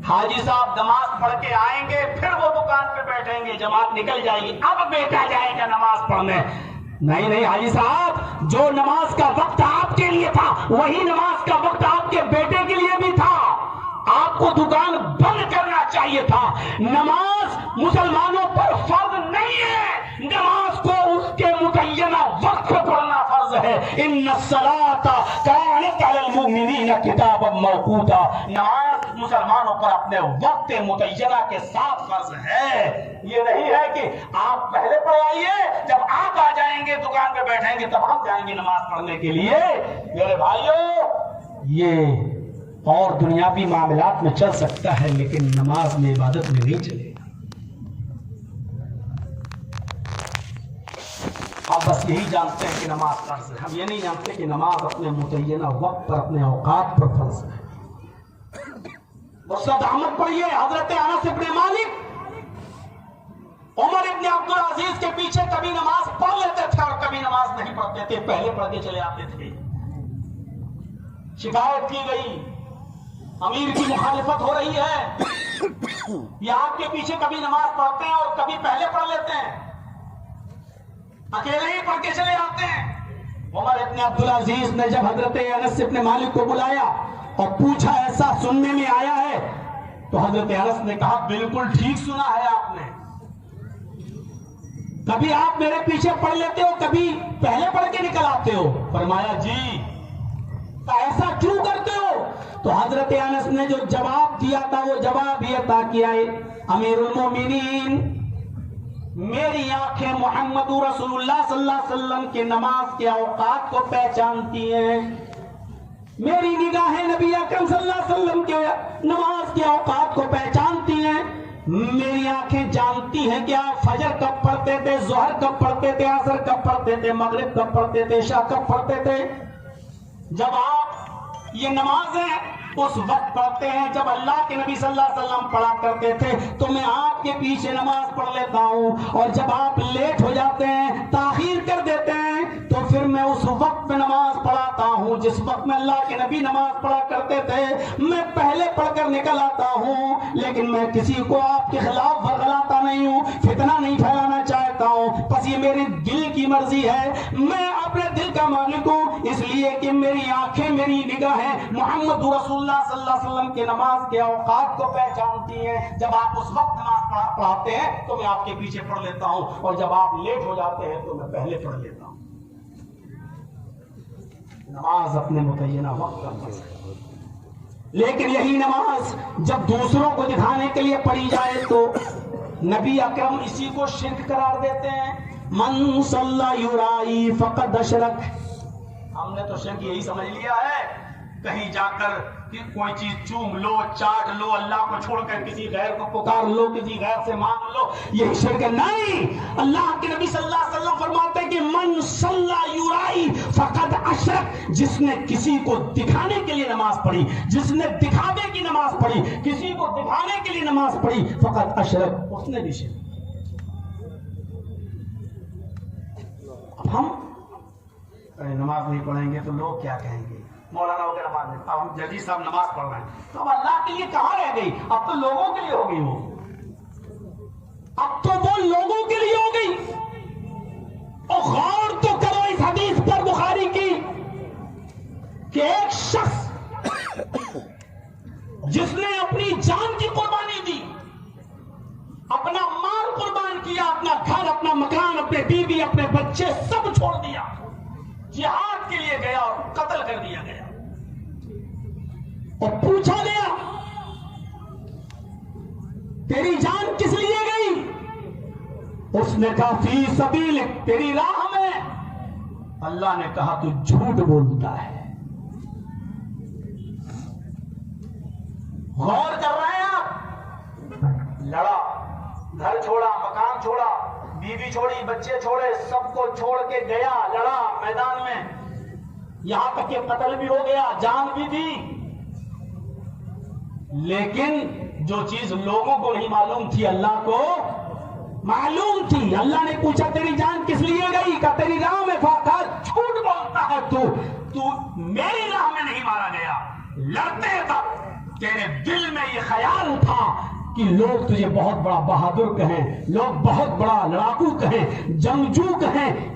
حاجی صاحب نماز پڑھ کے آئیں گے پھر وہ دکان پہ بیٹھیں گے, جماعت نکل جائے گی, اب بیٹا جائے گا نماز پڑھنے. نہیں حاجی صاحب, جو نماز کا وقت آپ کے لیے تھا وہی نماز کا وقت آپ کے بیٹے کے لیے بھی تھا. آپ کو دکان بند کرنا چاہیے تھا. نماز مسلمانوں پر فرض نہیں ہے, نماز کو اس کے متعینہ وقت پہ پڑھنا فرض ہے. ان الصلاۃ کانت علی المؤمنین کتابا موقوتا, نماز مسلمانوں پر اپنے وقت متعینہ کے ساتھ فرض ہے. یہ نہیں ہے کہ آپ پہلے پڑھائیے, جب آپ آ جائیں گے دکان پہ بیٹھیں گے تب ہم جائیں گے نماز پڑھنے کے لیے. میرے بھائیوں, یہ اور دنیاوی معاملات میں چل سکتا ہے لیکن نماز میں, عبادت میں نہیں چلے گا. آپ بس یہی جانتے ہیں کہ نماز فرض ہے, ہم یہ نہیں جانتے کہ نماز اپنے متعینہ وقت پر اپنے اوقات پر فرض ہے. مصنف احمد پڑھیے, حضرت انس ابن مالک عمر ابن عبدالعزیز کے پیچھے کبھی نماز پڑھ لیتے تھے اور کبھی نماز نہیں پڑھتے تھے, پہلے پڑھ کے چلے آتے تھے. شکایت کی گئی امیر کی مخالفت ہو رہی ہے, یہ آپ کے پیچھے کبھی نماز پڑھتے ہیں اور کبھی پہلے پڑھ لیتے ہیں, اکیلے ہی پڑھ کے چلے آتے ہیں. عمر ابن عبدالعزیز نے جب حضرت انس ابن مالک کو بلایا اور پوچھا ایسا سننے میں آیا ہے, تو حضرت انس نے کہا بالکل ٹھیک سنا ہے آپ نے, کبھی آپ میرے پیچھے پڑھ لیتے ہو کبھی پہلے پڑھ کے نکل آتے ہو. فرمایا جی, ایسا کیوں کرتے ہو؟ تو حضرت انس نے جو جواب دیا تھا وہ جواب یہ تھا کہ امیر المومنین, میری آنکھیں محمد رسول اللہ صلی اللہ علیہ وسلم کے نماز کے اوقات کو پہچانتی ہیں, میری نگاہیں نبی اکرم صلی اللہ علیہ وسلم کے نماز کے اوقات کو پہچانتی ہیں, میری آنکھیں جانتی ہیں کہ آپ فجر کب پڑھتے تھے, ظہر کب پڑھتے تھے, عصر کب پڑھتے تھے, مغرب کب پڑھتے تھے, عشاء کب پڑھتے تھے. جب آپ یہ نمازیں اس وقت پڑھتے ہیں جب اللہ کے نبی صلی اللہ علیہ وسلم پڑھا کرتے تھے, تو میں آپ کے پیچھے نماز پڑھ لیتا ہوں, اور جب آپ لیٹ ہو جاتے ہیں, تاخیر کر دیتے ہیں, تو پھر میں اس وقت میں نماز پڑھاتا ہوں جس وقت میں اللہ کے نبی نماز پڑھا کرتے تھے. میں پہلے پڑھ کر نکل آتا ہوں, لیکن میں کسی کو آپ کے خلاف ورغلاتا نہیں ہوں, فتنہ نہیں پھیلانا چاہتا ہوں. بس یہ میری دل کی مرضی ہے, میں اپنے دل کا مالک ہوں, اس لیے کہ میری آنکھیں, میری نگاہیں محمد رسول اللہ صلی اللہ علیہ وسلم کے نماز کے اوقات کو پہچانتی ہیں. جب آپ اس وقت نماز پڑھاتے ہیں تو میں آپ کے پیچھے پڑھ لیتا ہوں, اور جب آپ لیٹ ہو جاتے ہیں تو میں پہلے پڑھ لیتا ہوں. نماز اپنے متعینہ وقت کا فرض ہے, لیکن یہی نماز جب دوسروں کو دکھانے کے لیے پڑھی جائے تو نبی اکرم اسی کو شرک قرار دیتے ہیں. من صلی یرائی فقد اشرک, ہم نے تو شرک یہی سمجھ لیا ہے, کہیں جا کر کوئی چیز چوم لو, چاٹ لو, اللہ کو چھوڑ کر کسی غیر کو پکار لو, کسی غیر سے مانگ لو, یہی شرک نہیں. اللہ کے نبی صلی اللہ علیہ وسلم فرماتے ہیں کہ من صلی یرائی فقد اشرک, جس نے کسی کو دکھانے کے لیے نماز پڑھی, جس نے دکھاوے کی نماز پڑھی, کسی کو دکھانے کے لیے نماز پڑھی, فقد اشرک, اس نے بھی شرک. اب ہم نماز نہیں پڑھیں گے تو لوگ کیا کہیں گے, مولانا وغیرہ نماز نہیں, اب ہم جدید صاحب نماز پڑھ رہے ہیں تو اب اللہ کے لیے کہاں رہ گئی, اب تو لوگوں کے لیے ہو گئی, وہ اب تو وہ لوگوں کے لیے ہو گئی. اور غور تو کرو اس حدیث پر بخاری کی کہ ایک شخص جس نے اپنی جان کی قربانی دی, اپنا مال قربان کیا, اپنا گھر, اپنا مکان, اپنے بیوی, اپنے بچے سب چھوڑ دیا, جہاد کے لیے گیا اور قتل کر دیا گیا, اور پوچھا گیا تیری جان کس لیے گئی؟ اس نے کہا فی سبیلک, تیری راہ میں. اللہ نے کہا تو جھوٹ بولتا ہے, غور کر رہے ہیں آپ؟ لڑا، گھر چھوڑا، مکان چھوڑا، بیوی چھوڑی، بچے چھوڑے، سب کو چھوڑ کے گیا، لڑا میدان میں، یہاں تک کہ قتل بھی ہو گیا، جان بھی دی. لیکن جو چیز لوگوں کو نہیں معلوم تھی اللہ کو معلوم تھی. اللہ نے پوچھا تیری جان کس لیے گئی؟ کہا تیری راہ میں فاقا. جھوٹ بولتا ہے تو میری راہ میں نہیں مارا گیا. لڑتے تب تیرے دل میں یہ خیال تھا کہ لوگ تجھے بہت بڑا بہادر کہیں، لوگ بہت بڑا لڑاکو کہیں، جنگجو کہیں.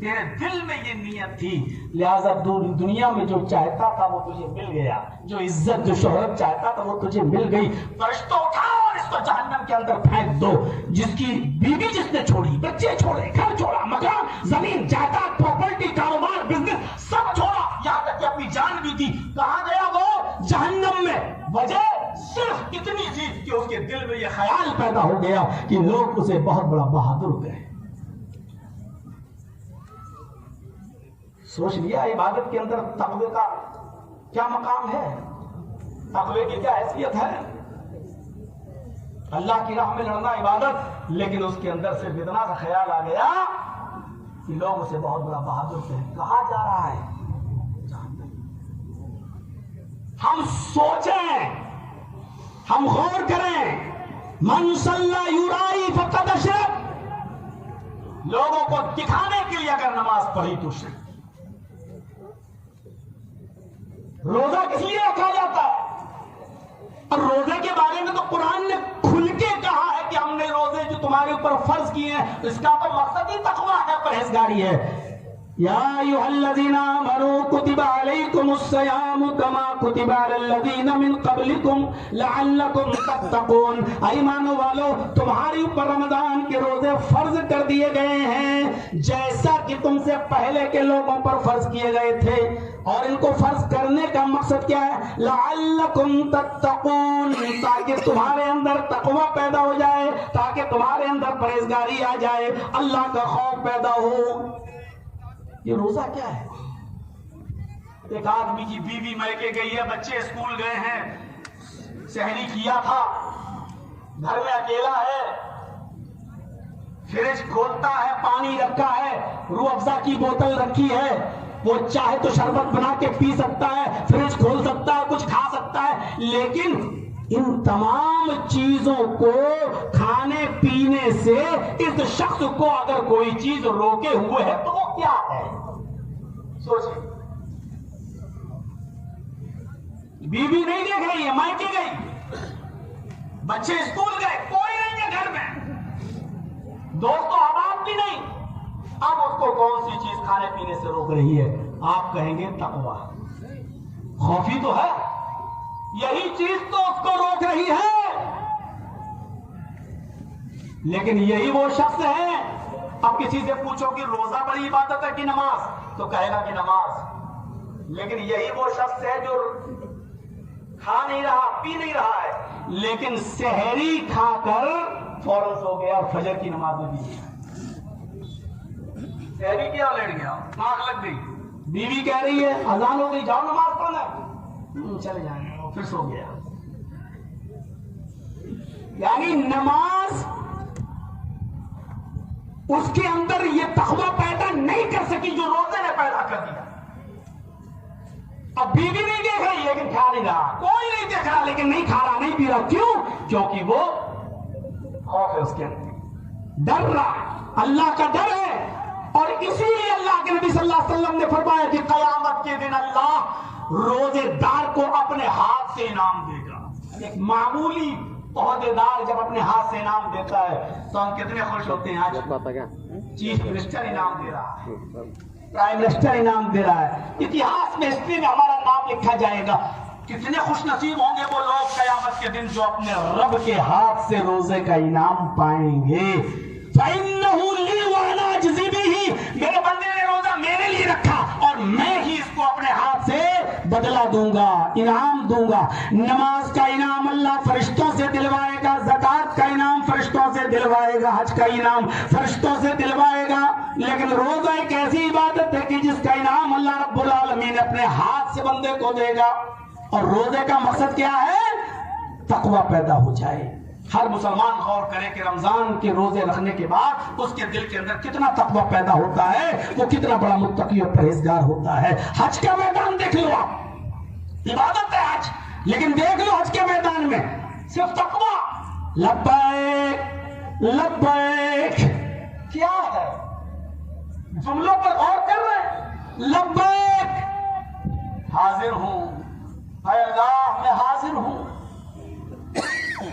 تیرے دل میں یہ نیت تھی، لہذا دنیا میں جو چاہتا تھا وہ تجھے مل گیا، جو عزت جو شہرت چاہتا تھا وہ تجھے مل گئی. فرشتوں اٹھاؤ اور اس کو جہنم کے اندر پھینک دو. جس کی بیوی جس نے چھوڑی، بچے چھوڑے، گھر چھوڑا، مکان، زمین، جائیداد، پراپرٹی، کاروبار، بزنس سب چھوڑا، یہاں تک کہ اپنی جان بھی دی. کہاں گیا وہ؟ جہنم میں. وجہ صرف اتنی تھی کہ اس کے دل میں یہ خیال پیدا ہو گیا کہ لوگ اسے بہت بڑا بہادر کہیں. سوچ لیا عبادت کے اندر تقوی کا کیا مقام ہے، تقوی کی کیا حیثیت ہے. اللہ کی راہ میں لڑنا عبادت، لیکن اس کے اندر سے بدنا کا خیال آ گیا کہ لوگ اسے بہت بڑا بہادر کہیں. کہاں جا رہا ہے؟ ہم سوچیں، ہم غور کریں. من صلی یرائی فقد اشرک. لوگوں کو دکھانے کے لیے اگر نماز پڑھی تو شرک. روزہ کس لیے رکھا جاتا ہے؟ اور روزے کے بارے میں تو قرآن نے کھل کے کہا ہے کہ ہم نے روزے جو تمہارے اوپر فرض کیے ہیں اس کا تو مقصد ہی تقویٰ ہے، پرہیزگاری ہے. یا ایھا الذین آمنوا کتب علیکم الصیام کما کتب علی الذین من قبلکم لعلکم تتقون. ایمان والو تمہارے اوپر رمضان کے روزے فرض کر دیے گئے ہیں جیسا کہ تم سے پہلے کے لوگوں پر فرض کیے گئے تھے. اور ان کو فرض کرنے کا مقصد کیا ہے؟ لعلکم تتقون، تاکہ تمہارے اندر تقوی پیدا ہو جائے، تاکہ تمہارے اندر پرہیزگاری آ جائے، اللہ کا خوف پیدا ہو. یہ روزہ کیا ہے؟ ایک آدمی کی بیوی میکے گئی ہے، بچے اسکول گئے ہیں، سحری کیا تھا، گھر میں اکیلا ہے، فریج کھولتا ہے، پانی رکھا ہے، روح افزا کی بوتل رکھی ہے، وہ چاہے تو شربت بنا کے پی سکتا ہے، فریج کھول سکتا ہے، کچھ کھا سکتا ہے. لیکن ان تمام چیزوں کو کھانے پینے سے اس شخص کو اگر کوئی چیز روکے ہوئے ہے تو وہ کیا ہے؟ سوچیں. بیوی نہیں دیکھ رہی ہے، مائکے گئی، بچے اسکول گئے، کوئی نہیں ہے گھر میں، دوست و احباب بھی نہیں. اب اس کو کون سی چیز کھانے پینے سے روک رہی ہے؟ آپ کہیں گے تقویٰ. خوفی تو ہے، یہی چیز تو اس کو روک رہی ہے. لیکن یہی وہ شخص ہے، اب کسی سے پوچھو کہ روزہ بڑی عبادت ہے کہ نماز، تو کہے گا کہ نماز. لیکن یہی وہ شخص ہے جو کھا نہیں رہا، پی نہیں رہا ہے، لیکن سحری کھا کر فوراً سو گیا اور فجر کی نماز میں بھی سحری کیا، لیٹ گیا، آنکھ لگ گئی، بیوی کہہ رہی ہے اذان ہو گئی، جاؤ نماز پڑھنا، چلے جائیں گے، پھر سو گیا. یعنی نماز اس کے اندر یہ تقویٰ پیدا نہیں کر سکی جو روزے نے پیدا کر دیا. اب بیوی نہیں دیکھ رہی لیکن کھا نہیں رہا، کوئی نہیں دیکھ رہا لیکن نہیں کھا رہا، نہیں پی رہا. کیوں؟ کیونکہ وہ خوف ہے، اس کے اندر ڈر رہا، اللہ کا ڈر ہے. اور اسی لیے اللہ کے نبی صلی اللہ علیہ وسلم نے فرمایا کہ قیامت کے دن اللہ روزے دار کو اپنے ہاتھ سے انعام دے گا. ایک معمولی عہدے دار جب اپنے ہاتھ سے انعام دیتا ہے تو ہم کتنے خوش ہوتے ہیں. آج چیف منسٹر انعام دے رہا ہے، پرائم منسٹر انعام دے رہا ہے، اتہاس میں ہسٹری میں ہمارا نام لکھا جائے گا. کتنے خوش نصیب ہوں گے وہ لوگ قیامت کے دن جو اپنے رب کے ہاتھ سے روزے کا انعام پائیں گے. فَإِنَّهُ لِي وَأَنَا أَجْزِي بِهِ، میرے بندے نے روزہ میرے لیے رکھا اور میں ہی اس کو اپنے ہاتھ سے بدلہ دوں گا، انعام دوں گا. نماز کا انعام اللہ فرشتوں سے دلوائے گا، زکوٰۃ کا انعام فرشتوں سے دلوائے گا، حج کا انعام فرشتوں سے دلوائے گا. لیکن روزہ ایک ایسی عبادت ہے کہ جس کا انعام اللہ رب العالمین اپنے ہاتھ سے بندے کو دے گا. اور روزے کا مقصد کیا ہے؟ تقوی پیدا ہو جائے. ہر مسلمان غور کرے کہ رمضان کے روزے رکھنے کے بعد اس کے دل کے اندر کتنا تقوی پیدا ہوتا ہے، وہ کتنا بڑا متقی اور پرہیزگار ہوتا ہے. حج کا میدان دیکھ لو آپ، عبادت ہے حج، لیکن دیکھ لو حج کے میدان میں صرف تقوی، لبیک لبیک کیا ہے؟ جملوں پر غور کر رہے ہیں. لبیک حاضر ہوں، اے اللہ میں حاضر ہوں.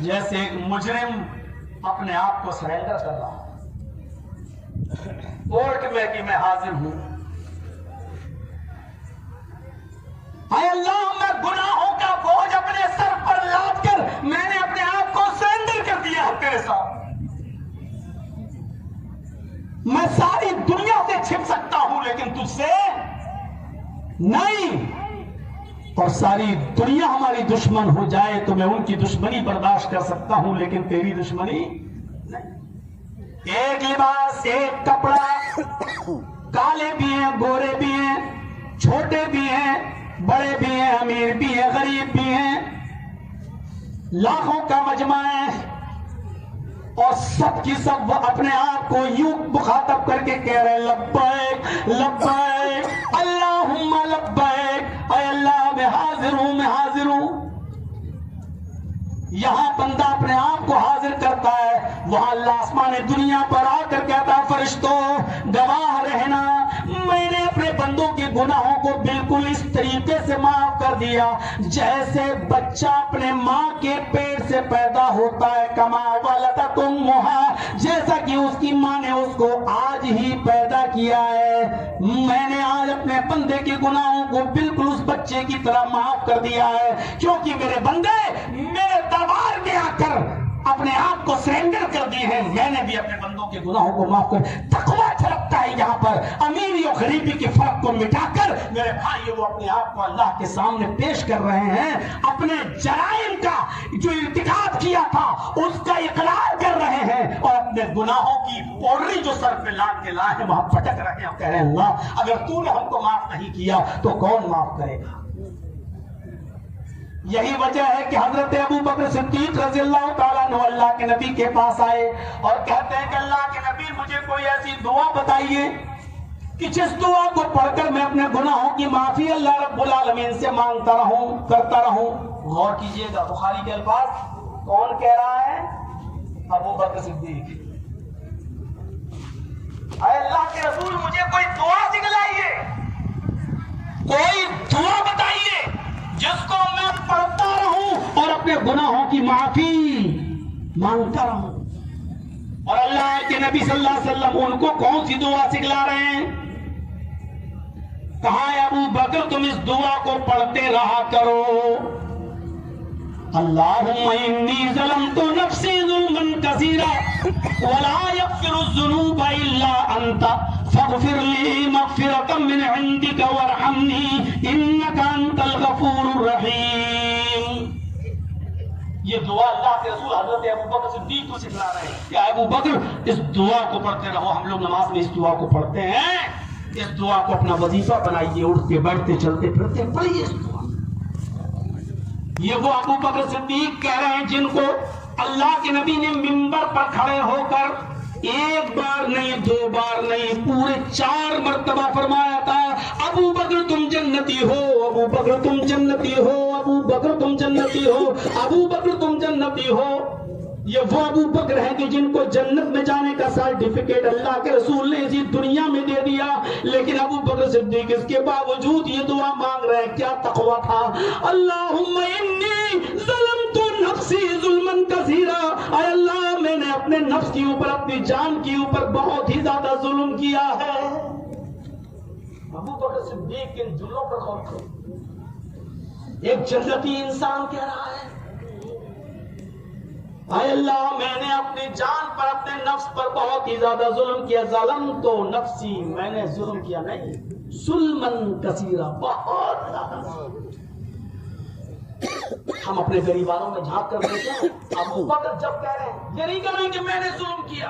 جیسے ایک مجرم اپنے آپ کو سرنڈر کر رہا ہے کورٹ میں کہ میں حاضر ہوں. اے اللہ میں گناہوں کا بوجھ اپنے سر پر لاد کر میں نے اپنے آپ کو سرنڈر کر دیا تیرے ساتھ. میں ساری دنیا سے چھپ سکتا ہوں لیکن تجھ سے نہیں، اور ساری دنیا ہماری دشمن ہو جائے تو میں ان کی دشمنی برداشت کر سکتا ہوں لیکن تیری دشمنی نہیں. ایک لباس، ایک کپڑا، کالے بھی ہیں، گورے بھی ہیں، چھوٹے بھی ہیں، بڑے بھی ہیں، امیر بھی ہیں، غریب بھی ہیں، لاکھوں کا مجمع ہے، اور سب کی سب وہ اپنے آپ کو یوں مخاطب کر کے کہہ رہے لبیک لبیک اللہم لبیک، اے اللہ میں حاضر ہوں، میں حاضر ہوں. یہاں بندہ اپنے آپ کو حاضر کرتا ہے، وہاں اللہ آسمان دنیا پر آ کر کہتا فرشتوں گواہ رہنا، میں نے اپنے بندوں کے گناہوں کو بالکل اس طریقے سے معاف کر دیا جیسے بچہ اپنے ماں کے پیٹ سے پیدا ہوتا ہے، کما ولدت امها، جیسا کہ اس کی ماں نے اس کو آج ہی پیدا کیا ہے. میں نے آج اپنے بندے کے گناہوں کو بالکل اس بچے کی طرح معاف کر دیا ہے، کیونکہ میرے بندے میرے دربار میں آ کر اپنے آپ کو سرنڈر کر دیے ہیں. میں نے بھی اپنے بندوں کے گناہوں کو معاف کر. تقویٰ جھلکتا ہے یہاں پر، امیری اور غریبی کے فرق کو مٹا کر میرے بھائی وہ اپنے آپ کو اللہ کے سامنے پیش کر رہے ہیں، اپنے جرائم کا جو ارتکاب کیا تھا اس کا اقرار کر رہے ہیں، اور اپنے گناہوں کی پوڑی جو سر پہ لاد کے لائے ہیں وہاں پٹک رہے ہیں اور کہہ رہے ہیں اللہ اگر تو نے ہم کو معاف نہیں کیا تو کون معاف کرے گا. یہی وجہ ہے کہ حضرت ابو بکر صدیق رضی اللہ تعالیٰ عنہ اللہ کے نبی کے پاس آئے اور کہتے ہیں کہ اللہ کے نبی مجھے کوئی ایسی دعا بتائیے کہ جس دعا کو پڑھ کر میں اپنے گناہوں کی معافی اللہ رب العالمین سے مانگتا رہوں، کرتا رہوں. غور کیجئے گا بخاری کے الفاظ کون کہہ رہا ہے؟ ابو بکر صدیق. اے اللہ کے رسول مجھے کوئی دعا سکھلائیے، کوئی دعا بتائیے جس کو میں پڑھتا رہوں اور اپنے گناہوں کی معافی مانگتا رہوں. اور اللہ کے نبی صلی اللہ علیہ وسلم ان کو کون سی دعا سکھلا رہے ہیں؟ کہا ابو بکر تم اس دعا کو پڑھتے رہا کرو، اللہم انی ظلمت نفسی ظلما کثیرا ولا یغفر الذنوب الا انت فاغفر لی مغفرۃ من عندک وارحمنی انک انت الغفور الرحیم. یہ دعا اللہ کے رسول حضرت ابو بکر صدیق کو سکھلا رہے ہیں کہ ابو بکر اس دعا کو پڑھتے رہو. ہم لوگ نماز میں اس دعا کو پڑھتے ہیں، اس دعا کو اپنا وظیفہ بنائیے، اٹھتے بیٹھتے چلتے پھرتے پڑھیے اس دعا. یہ وہ ابو بکر صدیق کہہ رہے ہیں جن کو اللہ کے نبی نے منبر پر کھڑے ہو کر ایک بار نہیں، دو بار نہیں، پورے 4 مرتبہ فرمایا تھا ابو بکر تم جنتی ہو، ابو بکر تم جنتی ہو، ابو بکر تم جنتی ہو، ابو بکر تم جنتی ہو. یہ وہ ابو بکر ہیں کہ جن کو جنت میں جانے کا سرٹیفکیٹ اللہ کے رسول نے اسی دنیا میں دے دیا، لیکن ابو بکر صدیق اس کے باوجود یہ دعا مانگ رہے ہیں. کیا تقویٰ تھا؟ اللہم انی ظلمت نفسی ظلما کثیرا، اے اللہ میں نے اپنے نفس کے اوپر، اپنی جان کے اوپر بہت ہی زیادہ ظلم کیا ہے. ابو بکر صدیق ان جملوں پر غور کرو. ایک جنتی انسان کہہ رہا ہے اے اللہ میں نے اپنی جان پر، اپنے نفس پر بہت ہی زیادہ ظلم کیا. ظلمت نفسی، میں نے ظلم کیا نہیں، ظلما کثیرا، بہت زیادہ. ہم اپنے غریبانوں میں جھانک کر دیکھیں، ابو بکر جب کہہ رہے ہیں یہ نہیں کہہ رہے کہ میں نے ظلم کیا،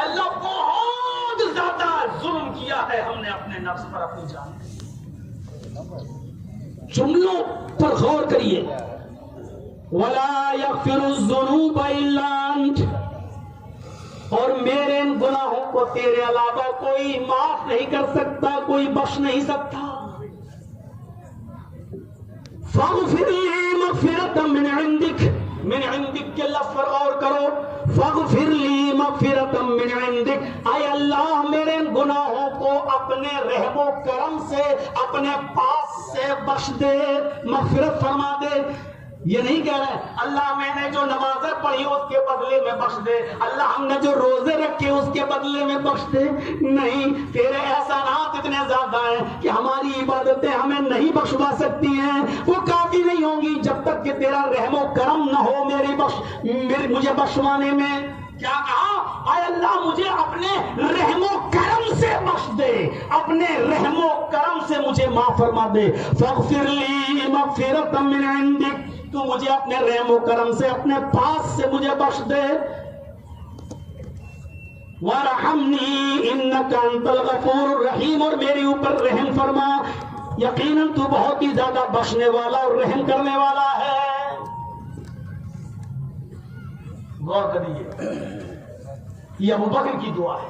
اللہ بہت زیادہ ظلم کیا ہے ہم نے اپنے نفس پر، اپنی جان پر. جملوں پر غور کریے. وَلَا يَغْفِرُ الذُّنُوبَ إِلَّا أَنْتَ، اور میرے ان گناہوں کو تیرے علاوہ کوئی معاف نہیں کر سکتا، کوئی بخش نہیں سکتا. فَاغْفِرْ لِي مَغْفِرَةً مِّنْ عِنْدِكَ، من عندك کے لفظ پر غور کرو. فَاغْفِرْ لِي مَغْفِرَةً مِّنْ عِنْدِكَ، اے اللہ میرے گناہوں کو اپنے رحم و کرم سے، اپنے پاس سے بخش دے، مغفرت فرما دے. یہ نہیں کہہ رہے اللہ میں نے جو نمازیں پڑھی اس کے بدلے میں بخش دے، اللہ ہم نے جو روزے رکھے اس کے بدلے میں بخش دے. نہیں، تیرے احسانات اتنے زیادہ ہیں کہ ہماری عبادتیں ہمیں نہیں بخشوا سکتی ہیں، وہ کافی نہیں ہوں گی جب تک کہ تیرا رحم و کرم نہ ہو مجھے بخشوانے میں. کیا کہا؟ اے اللہ مجھے اپنے رحم و کرم سے بخش دے، اپنے رحم و کرم سے مجھے معاف فرما دے. فاغفر لی مغفرۃ من عندک، تو مجھے اپنے رحم و کرم سے، اپنے پاس سے مجھے بخش دے. وارحمنی انک انت الغفور الرحیم، اور میرے اوپر رحم فرما، یقیناً تو بہت ہی زیادہ بخشنے والا اور رحم کرنے والا ہے. غور کریے، یہ ابو بکر کی دعا ہے.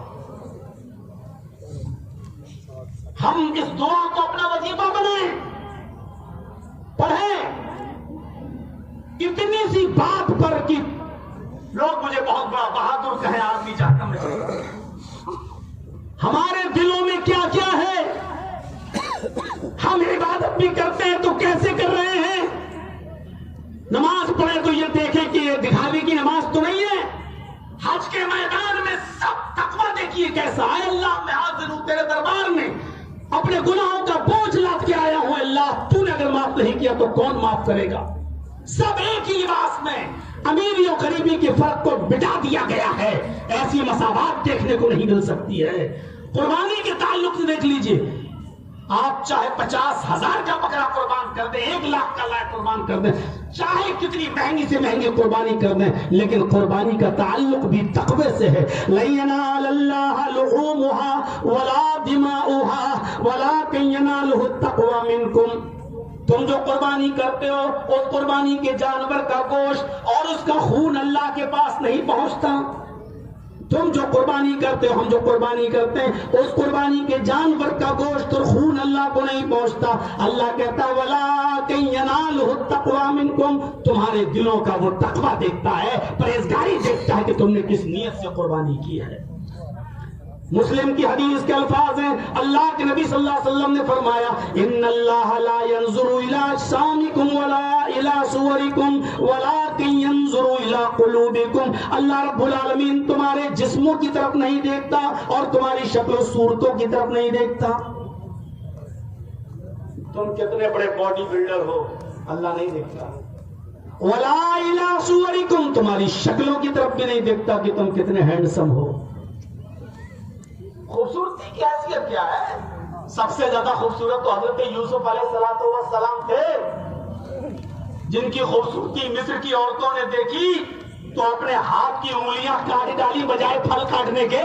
ہم اس دعا کو اپنا وظیفہ بنائیں، پڑھیں. اتنی سی بات پر کہ لوگ مجھے بہت بڑا بہادر کہیں، آدمی چاہتا میں. ہمارے دلوں میں کیا کیا ہے؟ ہم عبادت بھی کرتے ہیں تو کیسے کر رہے ہیں؟ نماز پڑھے تو یہ دیکھیں کہ یہ دکھاوے کی نماز تو نہیں ہے. حج کے میدان میں سب تقویٰ دیکھیے کیسا ہے. اللہ میں حاضر ہوں تیرے دربار میں، اپنے گناہوں کا بوجھ لاد کے آیا ہوں. اللہ تو نے اگر معاف نہیں کیا تو کون معاف کرے گا؟ سب ایک ہی لباس میں، امیری اور غریبی کے فرق کو بٹا دیا گیا ہے. ایسی مساوات دیکھنے کو نہیں مل سکتی ہے. قربانی کے تعلق سے دیکھ لیجئے، آپ چاہے 50,000 کا بکرا قربان کر دیں، 1 لاکھ کا لائے قربان کر دیں، چاہے کتنی مہنگی سے مہنگی قربانی کر دیں، لیکن قربانی کا تعلق بھی تقوی سے ہے. لَن يَنَالَ اللَّهَ لُحُومُهَا وَلَا دِمَاؤُهَا وَلَٰكِن يَنَالُهُ التَّقْوَىٰ مِنكُمْ. تم جو قربانی کرتے ہو اس قربانی کے جانور کا گوشت اور اس کا خون اللہ کے پاس نہیں پہنچتا. تم جو قربانی کرتے ہو، ہم جو قربانی کرتے ہیں، اس قربانی کے جانور کا گوشت اور خون اللہ کو نہیں پہنچتا. اللہ کہتا ہے وَلَٰكِن يَنَالُهُ التَّقْوَىٰ مِنكُمْ، تمہارے دلوں کا وہ تقویٰ دیکھتا ہے، پرہیزگاری دیکھتا ہے کہ تم نے کس نیت سے قربانی کی ہے. مسلم کی حدیث کے الفاظ ہیں، اللہ کے نبی صلی اللہ علیہ وسلم نے فرمایا ان اللہ لا ينظر الى اجسامکم ولا الى صورکم ولكن ينظر الى قلوبکم. اللہ رب العالمین تمہارے جسموں کی طرف نہیں دیکھتا اور تمہاری شکل و صورتوں کی طرف نہیں دیکھتا. تم کتنے بڑے باڈی بلڈر ہو، اللہ نہیں دیکھتا. ولا الى صورکم، تمہاری شکلوں کی طرف بھی نہیں دیکھتا کہ تم کتنے ہینڈسم ہو. خوبصورتی کی حیثیت کیا ہے؟ سب سے زیادہ خوبصورت تو حضرت یوسف علیہ السلام تھے، جن کی خوبصورتی مصر کی عورتوں نے دیکھی تو اپنے ہاتھ کی انگلیاں کاٹ ڈالی بجائے پھل کاٹنے کے.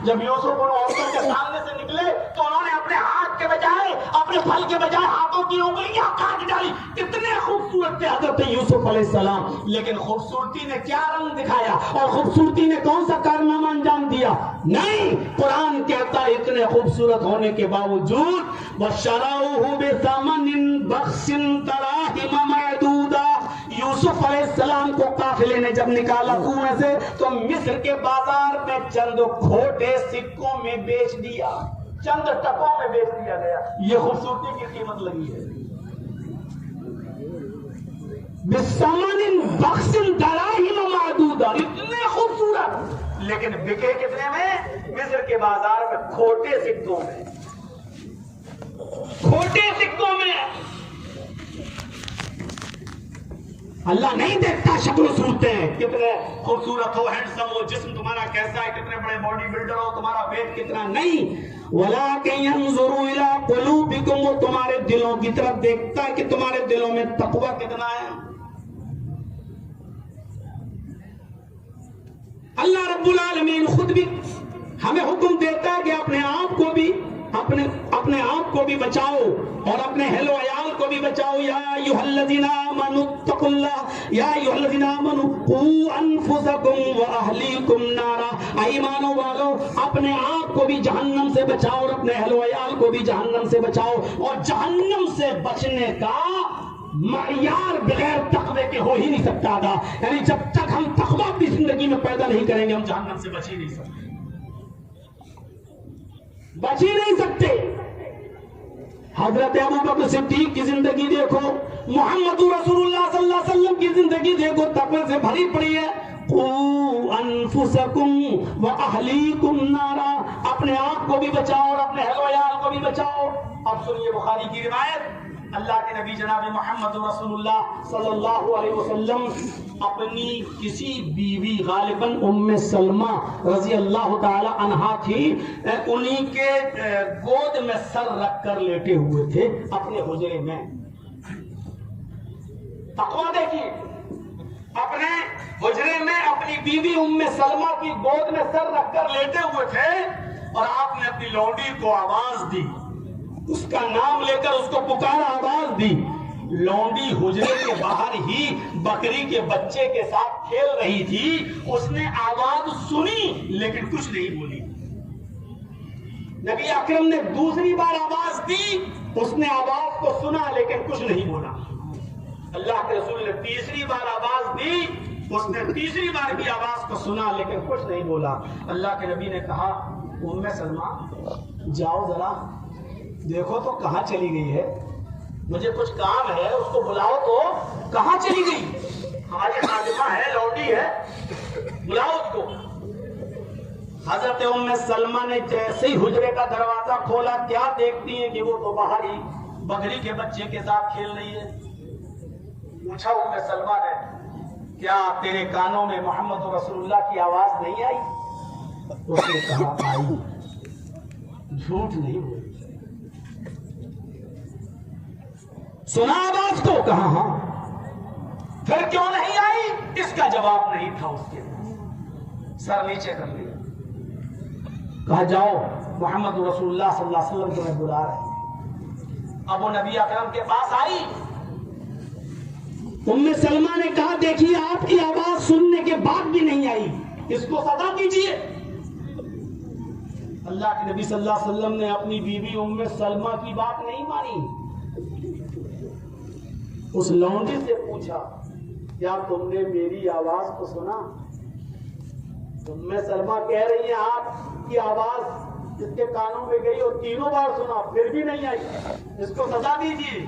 جب یوسف ان عورتوں کے سامنے سے نکلے تو انہوں نے اپنے ہاتھ کے بجائے، اپنے پھل کے بجائے ہاتھوں کی انگلیاں کاٹ ڈالی. کتنے خوبصورت تھے حضرت یوسف علیہ السلام، لیکن خوبصورتی نے کیا رنگ دکھایا اور خوبصورتی نے کون سا کارنامہ انجام دیا؟ نہیں، قرآن کہتا ہے اتنے خوبصورت ہونے کے باوجود وَشَرَوْهُ بِثَمَنٍ بَخْسٍ دَرَاهِمَ مَعْدُودَةٍ، یوسف علیہ السلام کو قافلے نے جب نکالا کنویں سے تو مصر کے بازار میں چند کھوٹے سکوں میں بیچ دیا، چند ٹکوں میں بیچ دیا گیا. یہ خوبصورتی کی قیمت لگی ہے. بِثَمَنٍ بَخْسٍ دَرَاهِمَ مَعْدُودَةٍ، اتنے خوبصورت لیکن بکے کتنے میں؟ مصر کے بازار میں کھوٹے سکوں میں، کھوٹے سکوں میں. اللہ نہیں دیکھتا شکل و صورتیں، کتنے خوبصورت ہو، ہینڈسم ہو، جسم تمہارا کیسا ہے، کتنے بڑے باڈی بلڈر ہو، تمہارا ویٹ کتنا. نہیں، وَلَٰكِن يَنظُرُ إِلَىٰ قُلُوبِكُمْ، وہ تمہارے دلوں کی طرف دیکھتا ہے کہ تمہارے دلوں میں تقویٰ کتنا ہے. اللہ رب العالمین خود بھی ہمیں حکم دیتا ہے کہ اپنے آپ کو بھی، اپنے بھی بچاؤ اور اپنے اہل و عیال کو بھی بچاؤ. یا ایھا الذین آمنوا اتقوا اللہ یا ایھا الذین آمنوا قوا انفسکم واہلیکم نارا. ایمانوں والو اپنے آپ کو بھی جہنم سے بچاؤ اور اپنے اہل و عیال کو بھی جہنم سے بچاؤ. اور جہنم سے بچنے کا معیار بغیر تقوی کے ہو ہی نہیں سکتا تھا. یعنی جب تک ہم تقوی اپنی زندگی میں پیدا نہیں کریں گے ہم جہنم سے بچ ہی نہیں سکتے، بچ ہی نہیں سکتے. حضرت ابوبکر صدیق کی زندگی دیکھو، محمد رسول اللہ صلی اللہ علیہ وسلم کی زندگی دیکھو، تقوی سے بھری پڑی ہے. قوا انفسکم واہلیکم نارا. اپنے آپ کو بھی بچاؤ اور اپنے اہل و عیال کو بھی بچاؤ. اب سنیے بخاری کی روایت. اللہ کے نبی جناب محمد رسول اللہ صلی اللہ علیہ وسلم اپنی کسی بیوی غالباً ام سلمہ رضی اللہ تعالی عنہا تھی، انہی کے گود میں سر رکھ کر لیٹے ہوئے تھے اپنے حجرے میں. تقویٰ دیکھیے، اپنے حجرے میں اپنی بیوی ام سلمہ کی گود میں سر رکھ کر لیٹے ہوئے تھے اور آپ نے اپنی لونڈی کو آواز دی، اس کا نام لے کر اس کو پکارا، آواز دی. لونڈی حجرے کے باہر ہی بکری کے بچے کے ساتھ کھیل رہی تھی. اس نے آواز سنی لیکن کچھ نہیں بولی. نبی اکرم نے دوسری بار آواز دی، اس نے آواز کو سنا لیکن کچھ نہیں بولا. اللہ کے رسول نے تیسری بار آواز دی، اس نے تیسری بار بھی آواز کو سنا لیکن کچھ نہیں بولا. اللہ کے نبی نے کہا ام سلمہ جاؤ ذرا دیکھو تو کہاں چلی گئی ہے، مجھے کچھ کام ہے، اس کو بلاؤ تو کہاں چلی گئی، ہماری خادمہ ہے، لونڈی ہے، بلاؤ اس کو. حضرت ام سلمہ نے جیسے ہی حجرے کا دروازہ کھولا کیا دیکھتی ہیں کہ وہ تو باہر ہی بکری کے بچے کے ساتھ کھیل رہی ہے. پوچھا ام سلمہ نے کیا تیرے کانوں میں محمد رسول اللہ کی آواز نہیں آئی؟ اس نے کہا آئی، جھوٹ نہیں بولی. سنا آواز کو؟ کہا ہاں. پھر کیوں نہیں آئی؟ اس کا جواب نہیں تھا اس کے پاس. سر نیچے کر لیا، کہا جاؤ محمد رسول اللہ صلی اللہ علیہ وسلم تمہیں بلا رہے. اب وہ نبی اکرم کے پاس آئی. ام سلمہ نے کہا دیکھیے آپ کی آواز سننے کے بعد بھی نہیں آئی، اس کو سزا دیجیے. اللہ کے نبی صلی اللہ علیہ وسلم نے اپنی بیوی ام سلمہ کی بات نہیں مانی. اس لونڈی سے پوچھا کیا تم نے میری آواز کو سنا؟ ام سلمہ کہہ رہی ہیں آپ کی آواز اس کے کانوں میں گئی اور تینوں بار سنا پھر بھی نہیں آئی، اس کو سزا دیجیے.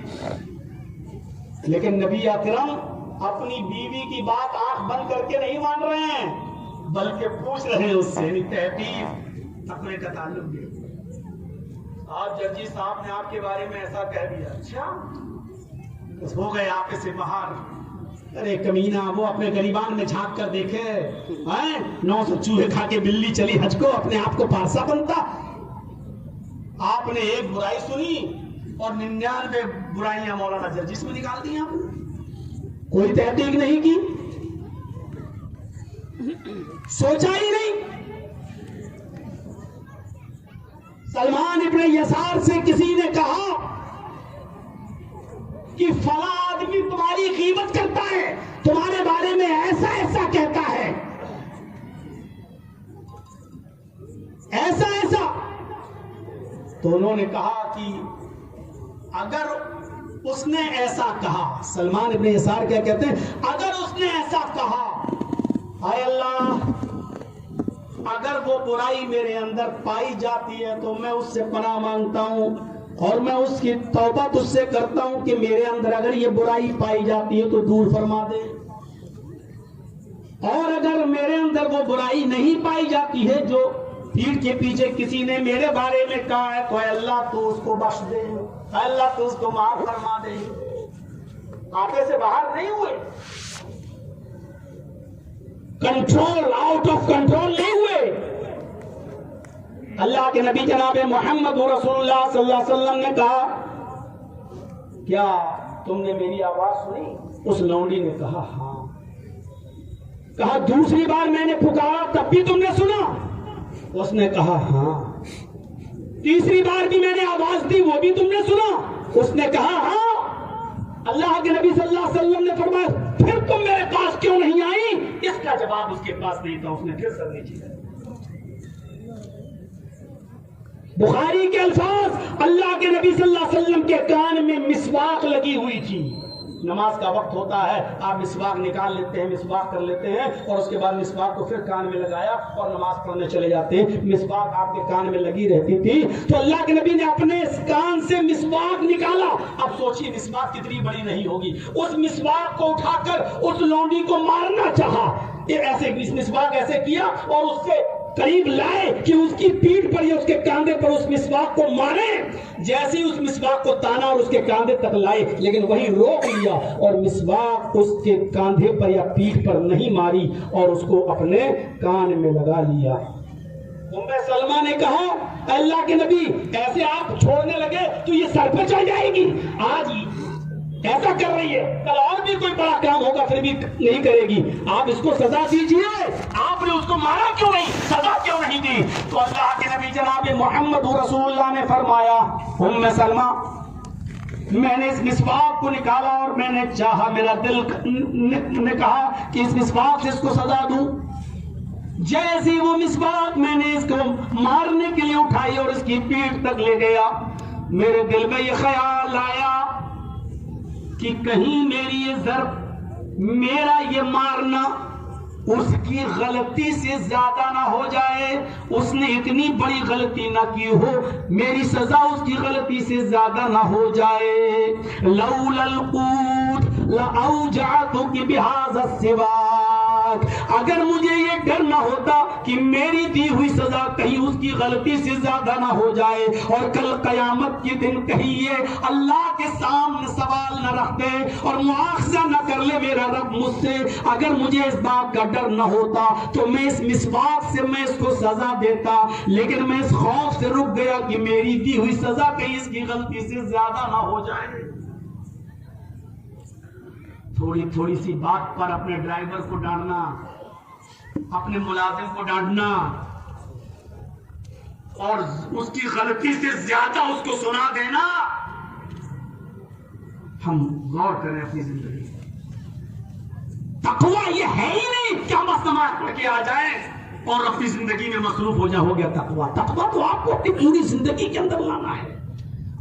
لیکن نبی اکرم اپنی بیوی کی بات آنکھ بند کر کے نہیں مان رہے ہیں بلکہ پوچھ رہے ہیں اس سے. تحقیق تقوی کا تعلق ہے. آج ججی صاحب نے آپ کے بارے میں ایسا کہہ دیا، اچھا ہو گئے آپ سے باہر. ارے کمینہ وہ اپنے گریبان میں جھانک کر دیکھے 900 چوہے کھا کے بلی چلی حج کو، اپنے آپ کو پارسا بنتا. آپ نے ایک برائی سنی اور 99 برائیاں مولانا جرجس میں نکال دی. آپ نے کوئی تحقیق نہیں کی، سوچا ہی نہیں. سلمان ابن یسار سے کسی نے کہا کہ فلاں آدمی تمہاری غیبت کرتا ہے، تمہارے بارے میں ایسا ایسا کہتا ہے، ایسا ایسا. تو انہوں نے کہا کہ اگر اس نے ایسا کہا، سلمان ابن یسار کیا کہتے ہیں، اگر اس نے ایسا کہا، اے اللہ اگر وہ برائی میرے اندر پائی جاتی ہے تو میں اس سے پناہ مانگتا ہوں اور میں اس کی توبہ تجھ سے کرتا ہوں کہ میرے اندر اگر یہ برائی پائی جاتی ہے تو دور فرما دے، اور اگر میرے اندر وہ برائی نہیں پائی جاتی ہے جو پیٹھ کے پیچھے کسی نے میرے بارے میں کہا ہے تو اے اللہ تو اس کو بخش دے، اے اللہ تو اس کو معاف فرما دے. آتے سے باہر نہیں ہوئے، کنٹرول آؤٹ آف کنٹرول نہیں ہوئے. اللہ کے نبی جناب محمد رسول اللہ صلی اللہ علیہ وسلم نے کہا کیا تم نے میری آواز سنی؟ اس لونڈی نے کہا ہاں. کہا دوسری بار میں نے پکارا تب بھی تم نے سنا؟ اس نے کہا ہاں. تیسری بار بھی میں نے آواز دی، وہ بھی تم نے سنا؟ اس نے کہا ہاں۔ اللہ کے نبی صلی اللہ علیہ وسلم نے فرمایا پھر تم میرے پاس کیوں نہیں آئی؟ اس کا جواب اس کے پاس نہیں تھا، اس نے پھر سر نیچے کر دیا۔ بخاری کے الفاظ، اللہ کے نبی صلی اللہ علیہ وسلم کے کان میں مسواک لگی ہوئی تھی۔ نماز کا وقت ہوتا ہے، آپ مسواک نکال لیتے ہیں، مسواک کر لیتے ہیں، اور اس کے بعد مسواک کو پھر کان میں لگایا اور نماز پڑھنے چلے جاتے ہیں۔ مسواک آپ کے کان میں لگی رہتی تھی، تو اللہ کے نبی نے اپنے کان سے مسواک نکالا۔ اب سوچیے مسواک کتنی بڑی نہیں ہوگی، اس مسواک کو اٹھا کر اس لونڈی کو مارنا چاہا، ایسے مسواک ایسے کیا اور اس سے قریب لائے کہ اس کی پیٹھ پر یا اس کے کاندھے پر اس مسواک کو مارے۔ جیسے ہی اس مسواک کو تانا اور اس کے کاندھے تک لائے، لیکن وہی روک لیا اور مسواک اس کے کاندھے پر یا پیٹھ پر نہیں ماری اور اس کو اپنے کان میں لگا لیا۔ ام سلمہ نے کہا اللہ کے نبی ایسے آپ چھوڑنے لگے تو یہ سر پہ چڑھ جائے گی، آج ایسا کر رہی ہے، کل اور بھی کوئی بڑا کام ہوگا پھر بھی نہیں کرے گی، آپ اس کو سزا دیجئے۔ آپ نے اس کو مارا کیوں نہیں، سزا کیوں نہیں دی؟ تو اللہ کے نبی جناب محمد رسول اللہ نے فرمایا ام سلمہ میں نے اس مسواک کو نکالا اور میں نے چاہا، میرا دل نے کہا کہ اس مسواک سے اس کو سزا دوں۔ جیسی وہ مسواک میں نے اس کو مارنے کے لیے اٹھائی اور اس کی پیٹھ تک لے گیا، میرے دل میں یہ خیال آیا کہ کہیں میری یہ ضرب، میرا یہ مارنا اس کی غلطی سے زیادہ نہ ہو جائے، اس نے اتنی بڑی غلطی نہ کی ہو، میری سزا اس کی غلطی سے زیادہ نہ ہو جائے۔ لولا القوت لأوجعتک بهذا السواک، اگر مجھے یہ ڈر نہ ہوتا کہ میری دی ہوئی سزا کہیں اس کی غلطی سے زیادہ نہ ہو جائے اور کل قیامت کے دن کہیں یہ اللہ کے سامنے سوال نہ رکھ دے اور مواخذہ نہ کر لے میرا رب مجھ سے، اگر مجھے اس بات کا ڈر نہ ہوتا تو میں اس مسواک سے میں اس کو سزا دیتا، لیکن میں اس خوف سے رک گیا کہ میری دی ہوئی سزا کہیں اس کی غلطی سے زیادہ نہ ہو جائے۔ تھوڑی سی بات پر اپنے ڈرائیور کو ڈانٹنا، اپنے ملازم کو ڈانٹنا اور اس کی غلطی سے زیادہ اس کو سنا دینا، ہم غور کریں اپنی زندگی۔ تقویٰ یہ ہے ہی نہیں کہ ہم نماز پڑھ کے آ جائیں اور اپنی زندگی میں مصروف ہو گیا تقویٰ۔ تقویٰ تو آپ کو اپنی پوری زندگی کے اندر لانا ہے،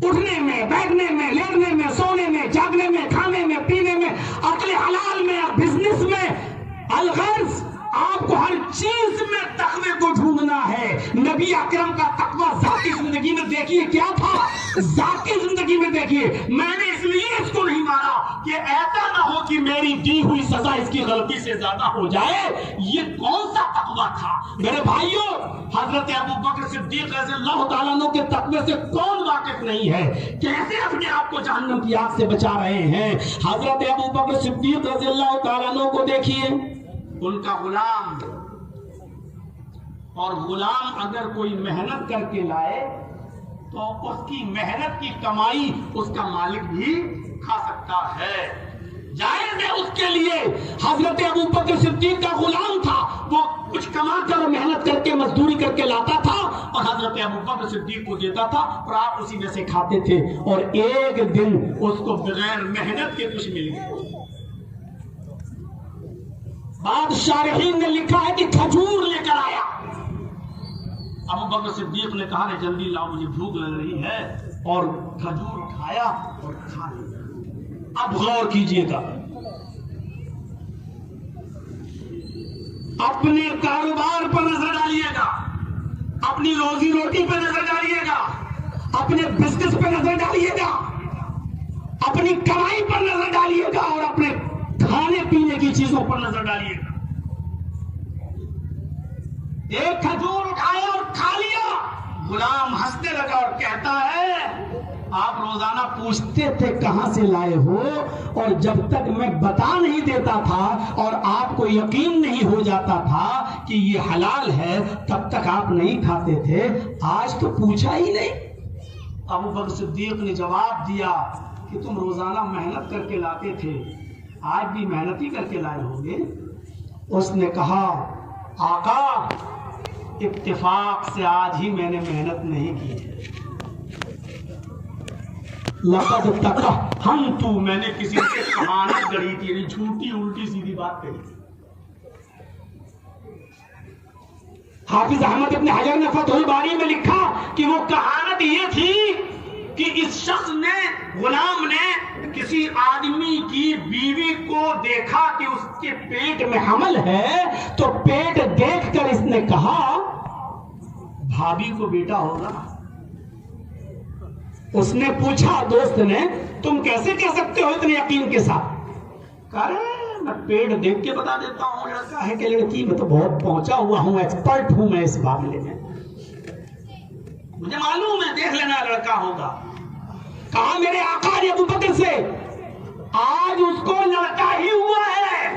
اٹھنے میں، بیٹھنے میں، لیٹنے میں، سونے میں، جاگنے میں، کھانے میں، پینے میں، اکل حلال میں، بزنس میں، الغرض آپ کو ہر چیز میں تقوی کو ڈھونڈنا ہے۔ نبی اکرم کا تقوی ذاتی زندگی میں دیکھیے کیا تھا، ذاتی زندگی میں دیکھیے، میں نے اس لیے اس کو نہیں مارا کہ ایسا نہ ہو کہ میری دی ہوئی سزا اس کی غلطی سے زیادہ ہو جائے۔ یہ کون سا تقوی تھا میرے بھائیوں؟ حضرت ابوبکر صدیق رضی اللہ تعالیٰ عنہ کے تقوی سے کون واقف نہیں ہے؟ کیسے اپنے آپ کو جہنم کی آگ سے بچا رہے ہیں؟ حضرت ابوبکر صدیق رضی اللہ تعالیٰ عنہ کو دیکھیے، ان کا غلام، اور غلام اگر کوئی محنت کر کے لائے تو اس کی محنت کی کمائی اس کا مالک بھی کھا سکتا ہے، جائز ہے اس کے لیے۔ حضرت ابوبکر صدیق کا غلام تھا، وہ کچھ کما کر اور محنت کر کے مزدوری کر کے لاتا تھا اور حضرت ابوبکر صدیق کو دیتا تھا اور آپ اسی میں سے کھاتے تھے، اور ایک دن اس کو بغیر محنت کے کچھ مل گیا۔ بعد شارحین نے لکھا ہے کہ کھجور لے کر آیا، ابوبکر صدیق نے کہا جلدی لاؤ مجھے بھوک لگ رہی ہے، اور کھجور اٹھایا اور کھا لیا۔ اب غور کیجئے گا، اپنے کاروبار پر نظر ڈالیے گا، اپنی روزی روٹی پہ نظر ڈالیے گا، اپنے بزنس پہ نظر ڈالیے گا، اپنی کمائی پر نظر ڈالیے گا اور اپنے کھانے پینے کی چیزوں پر نظر ڈالیے گا۔ ایک کھجور اٹھایا اور کھا لیا، غلام ہنسنے لگا اور کہتا ہے آپ روزانہ پوچھتے تھے کہاں سے لائے ہو، اور جب تک میں بتا نہیں دیتا تھا اور آپ کو یقین نہیں ہو جاتا تھا کہ یہ حلال ہے تب تک آپ نہیں کھاتے تھے، آج تو پوچھا ہی نہیں۔ ابوبکر صدیق نے جواب دیا کہ تم روزانہ محنت کر کے لاتے تھے، آج بھی محنت ہی کر کے لائے ہوں گے۔ اس نے کہا آقا اتفاق سے آج ہی میں نے محنت نہیں کی ہے. لقد تکہنت، میں نے کسی سے کہانت گڑھی تھی، یعنی جھوٹی الٹی سیدھی بات کہی تھی. حافظ احمد ابن حجر نے فتح الباری میں لکھا کہ وہ کہانت یہ تھی کہ اس شخص نے، غلام نے کسی آدمی کی بیوی کو دیکھا کہ اس کے پیٹ میں حمل ہے، تو پیٹ دیکھ کر اس نے کہا بھابھی کو بیٹا ہوگا. اس نے پوچھا دوست نے، تم کیسے کہہ سکتے ہو اتنے یقین کے ساتھ؟ کہا میں پیٹ دیکھ کے بتا دیتا ہوں لڑکا ہے کہ لڑکی، میں تو بہت پہنچا ہوا ہوں، ایکسپرٹ ہوں میں اس معاملے میں، مجھے معلوم ہے دیکھ لینا لڑکا ہوگا. کہا میرے آقا نے ابو بکر سے، آج اس کو لڑکا ہی ہوا ہے.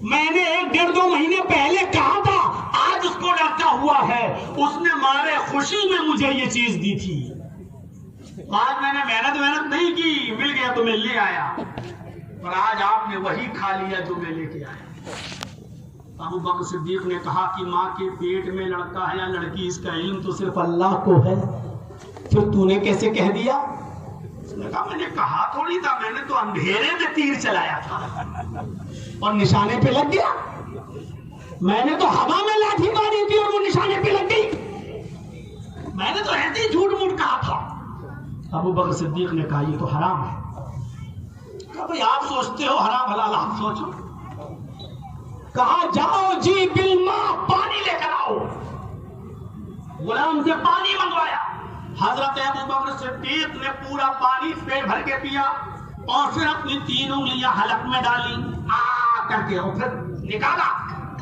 میں نے 1.5-2 مہینے پہلے کہا تھا آج اس کو لڑکا ہوا ہے. اس نے مارے خوشی میں مجھے یہ چیز دی تھی. آج میں نے محنت نہیں کی، مل گیا تو میں لے آیا، اور آج آپ نے وہی کھا لیا جو میں لے کے آیا. ابو بکر صدیق نے کہا کہ ماں کے پیٹ میں لڑکا ہے یا لڑکی، اس کا علم تو صرف اللہ کو ہے، پھر تو نے کیسے کہہ دیا؟ اس نے کہا میں نے کہا تھوڑی تھا، میں نے تو اندھیرے میں تیر چلایا تھا اور نشانے پہ لگ گیا. میں نے تو ہوا میں لاٹھی ماری تھی اور وہ نشانے پہ لگ گئی. میں نے تو ایسے ہی جھوٹ موٹ کہا تھا. ابو بکر صدیق نے کہا یہ تو حرام ہے. کہا بھئی آپ سوچتے ہو حرام حلال، آپ سوچو. کہا جاؤ جی بالماء، پانی لے کر آؤ. غلام سے پانی منگوایا. حضرت ابو بکر صدیق نے پورا پانی پیٹ بھر کے پیا اور پھر اپنی 3 انگلیاں حلق میں ڈالی کر کے، اور پھر نکالا،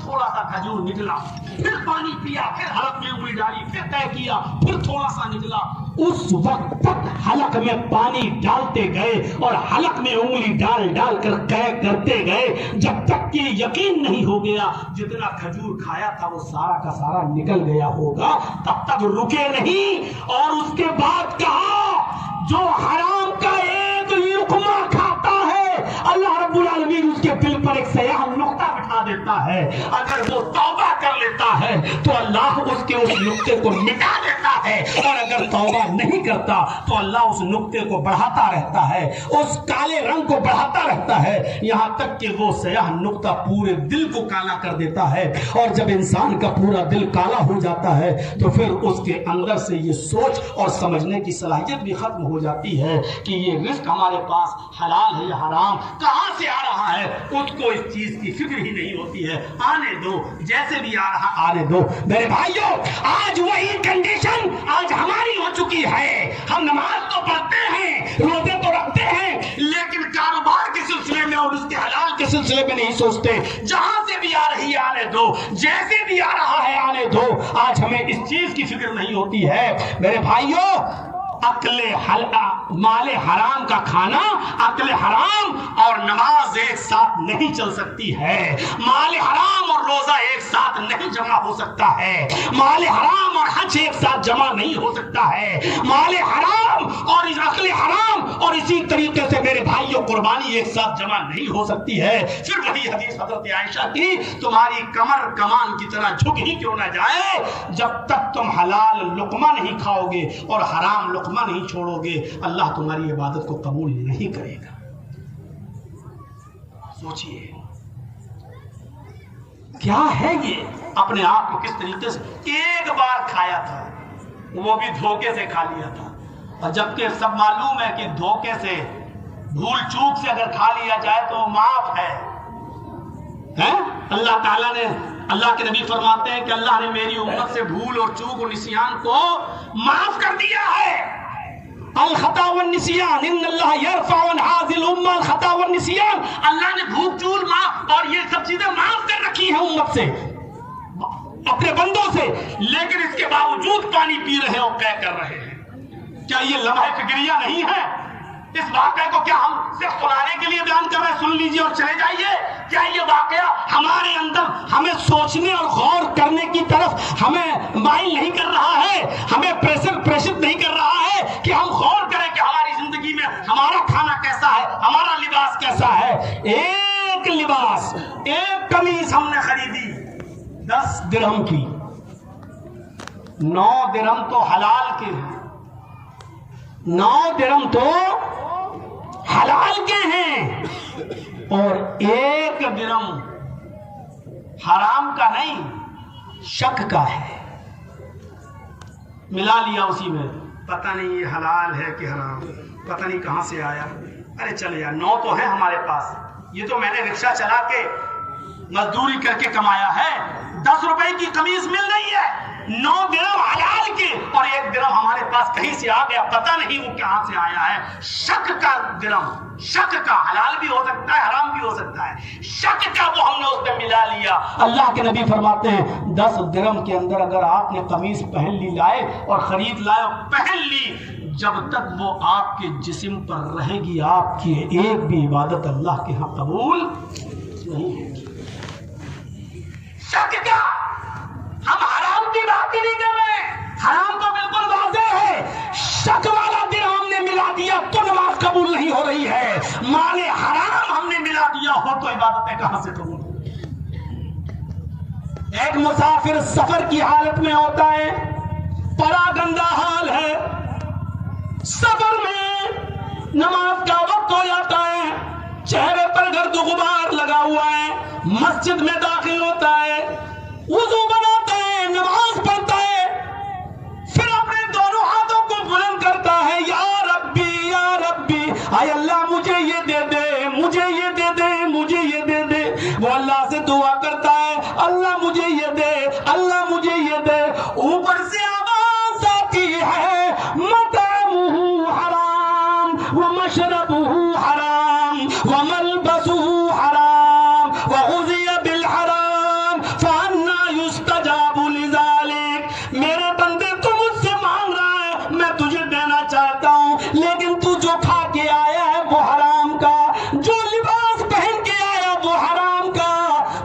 تھوڑا سا کھجور نکلا، پھر پانی پیا، پھر حلق میں انگلی ڈالی، پھر طے کیا، پھر تھوڑا سا نکلا. اس وقت تک حلق میں پانی ڈالتے گئے اور حلق میں انگلی ڈال کر طے کرتے گئے جب تک کہ یقین نہیں ہو گیا جتنا کھجور کھایا تھا وہ سارا کا سارا نکل گیا ہوگا. تب تک رکے نہیں اور اس کے بعد کہا جو حرام کا ایک لقمہ کھاتا ہے اللہ رب العالمین اس کے دل پر ایک سیاہ نقطہ بٹھا دیتا ہے. اگر وہ توبہ کر لیتا ہے تو اللہ اس کے اس نقطے کو مٹا دیتا ہے، اور اگر توبہ نہیں کرتا تو اللہ اس نقطے کو بڑھاتا رہتا ہے، اس کالے رنگ کو بڑھاتا رہتا ہے، یہاں تک کہ وہ سیاہ نقطہ پورے دل کو کالا کر دیتا ہے. اور جب انسان کا پورا دل کالا ہو جاتا ہے تو پھر اس کے اندر سے یہ سوچ اور سمجھنے کی صلاحیت بھی ختم ہو جاتی ہے کہ یہ رزق ہمارے پاس حلال ہے یا حرام، کہاں سے آ رہا ہے. اس کو اس چیز کی فکر ہی نہیں ہوتی ہے. آنے دو، جیسے بھی آ رہا آنے دو. میرے بھائیوں، آج وہی کنڈیشن آج ہماری ہو چکی ہے. ہم نماز تو پڑھتے ہیں، روزے تو رکھتے ہیں، لیکن کاروبار کے سلسلے میں اور اس کے حلال کے سلسلے میں نہیں سوچتے. جہاں سے بھی آ رہی ہے آنے دو، جیسے بھی آ رہا ہے آنے دو. آج ہمیں اس چیز کی فکر نہیں ہوتی ہے. میرے بھائیوں، مال حرام کا کھانا، عقل حرام اور نماز ایک ساتھ نہیں چل سکتی ہے. مال حرام اور روزہ ایک ساتھ نہیں جمع ہو سکتا ہے. مال حرام اور حج ایک ساتھ جمع نہیں ہو سکتا ہے. مال حرام اور عقل حرام اور اسی طریقے سے میرے بھائیوں قربانی ایک ساتھ جمع نہیں ہو سکتی ہے. پھر وہی حدیث حضرت عائشہ کی، تمہاری کمر کمان کی طرح جھک ہی کیوں نہ جائے جب تک تم حلال لقمہ نہیں کھاؤ گے اور حرام لقمہ نہیں چھوڑو گے، اللہ تمہاری عبادت کو قبول نہیں کرے گا. سوچئے کیا ہے یہ، اپنے آپ کو کس طریقے سے ایک بار کھایا تھا، وہ بھی دھوکے سے کھا لیا تھا. اور جبکہ سب معلوم ہے کہ دھوکے سے، بھول چوک سے اگر کھا لیا جائے تو وہ معاف ہے. اللہ تعالیٰ نے، اللہ کے نبی فرماتے ہیں کہ اللہ نے میری امت سے بھول اور چوک اور نسیان کو معاف کر دیا ہے. الخطا والنسیان ان اللہ یرفع عن هذه الامه الخطا والنسیان. اللہ نے بھول چوک معاف اور یہ سب چیزیں معاف کر رکھی ہیں امت سے، اپنے بندوں سے، لیکن اس کے باوجود پانی پی رہے اور قے کر رہے ہیں. کیا یہ لمحہ فکریہ نہیں ہے؟ اس واقعے کو کیا ہم صرف سنانے کے لیے بیان کر رہے ہیں، سن لیجیے اور چلے جائیے؟ کیا یہ واقعہ ہمارے اندر ہمیں سوچنے اور غور کرنے کی طرف ہمیں مائل نہیں کر رہا ہے، ہمیں پریشر نہیں کر رہا ہے کہ ہم غور کریں کہ ہماری زندگی میں ہمارا کھانا کیسا ہے، ہمارا لباس کیسا ہے؟ ایک لباس، ایک قمیص ہم نے خریدی، 10 درہم کی, 9 درہم تو حلال کے ہیں, 9 درہم تو حلال کے ہیں, اور 1 درہم حرام کا نہیں شک کا ہے. ملا لیا اسی میں, پتہ نہیں یہ حلال ہے کہ حرام, پتہ نہیں کہاں سے آیا. ارے چل یار 9 تو ہے ہمارے پاس, یہ تو میں نے رکشہ چلا کے مزدوری کر کے کمایا ہے, 10 روپے کی قمیص مل رہی ہے, 9 درہم حلال کے اور 1 درہم ہمارے پاس کہیں سے آ گیا, پتہ نہیں وہ کہاں سے آیا ہے. شک کا درہم, شک کا, حلال بھی ہو سکتا ہے حرام بھی ہو سکتا ہے, شک کا وہ ہم نے اس میں ملا لیا. اللہ کے نبی فرماتے ہیں 10 درہم کے اندر اگر آپ نے قمیص پہن لی, لائے اور خرید لائے اور پہن لی, جب تک وہ آپ کے جسم پر رہے گی آپ کی ایک بھی عبادت اللہ کے ہاں قبول نہیں ہوگی. شک کا, ہم حرام کی بات ہی نہیں کر رہے, حرام تو بالکل واضح ہے. شک والا درہم ہم نے ملا دیا تو نماز قبول نہیں ہو رہی ہے, مال حرام ہم نے ملا دیا ہو تو عبادتیں کہاں سے قبول ہوں. ایک مسافر سفر کی حالت میں ہوتا ہے, بڑا گندا حال ہے, سفر میں نماز کا وقت ہو جاتا ہے, چہرے پر گرد و غبار لگا ہوا ہے, مسجد میں داخل ہوتا ہے, وضو بناتا ہے, نماز پڑھتا ہے, پھر اپنے دونوں ہاتھوں کو بلند کرتا ہے, یا ربی یا ربی, اے اللہ مجھے یہ دے دے, مجھے یہ دے دے, مجھے یہ دے دے. وہ اللہ سے دعا کرتا ہے, اللہ مجھے یہ دے, اللہ مجھے یہ دے. اوپر سے آواز آتی ہے, مطعمہ حرام ومشربہ حرام وملبسہ حرام وغذی بالحرام فأنی یستجاب لذلک. میرے بندے تو مجھ سے مانگ رہا ہے, میں تجھے دینا چاہتا ہوں, لیکن تو جو کھا کے آیا ہے وہ حرام کا, جو لباس پہن کے آیا وہ حرام کا,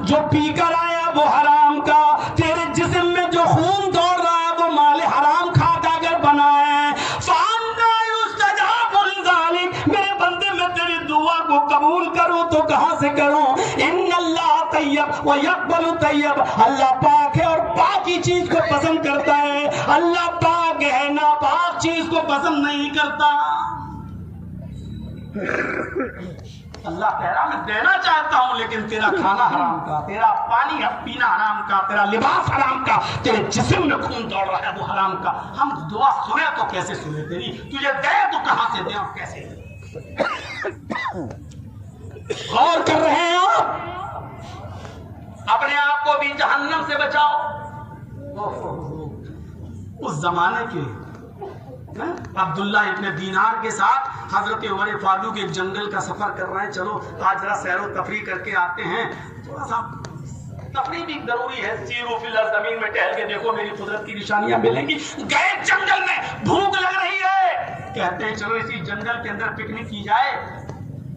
جو پی کر آیا وہ حرام کا, تیرے جسم میں جو خون دوڑ رہا ہے وہ مال حرام کھا کر بنا ہے. فأنی یستجاب لذلک. میرے بندے میں تیری دعا کو قبول کروں تو کہاں سے کروں. ان اللہ طیب ویقبل طیب. اللہ پاک ہے اور پاکی چیز کو پسند کرتا ہے, اللہ پاک ہے, ناپاک چیز کو پسند نہیں کرتا. اللہ کہہ رہا میں دینا چاہتا ہوں, لیکن تیرا کھانا حرام کا, تیرا پانی پینا حرام کا, تیرا لباس حرام کا, تیرے جسم میں خون دوڑ رہا ہے وہ حرام کا. ہم دعا سنے تو کیسے سنے تیری, تجھے دے تو کہاں سے دیں اور کیسے دیں. غور کر رہے ہیں آپ, اپنے آپ کو بھی جہنم سے بچاؤ. اس زمانے کے عبداللہ ابن دینار کے ساتھ حضرت عمر فاروق ایک جنگل کا سفر کر رہے ہیں. چلو آج ذرا سیر و تفریح کر کے آتے ہیں, تھوڑا سا تفریح بھی ضروری ہے. سیرو فی الارض, زمین میں ٹہل کے دیکھو میری قدرت کی نشانیاں ملیں گی. گئے جنگل میں, بھوک لگ رہی ہے, کہتے ہیں چلو اسی جنگل کے اندر پکنک کی جائے.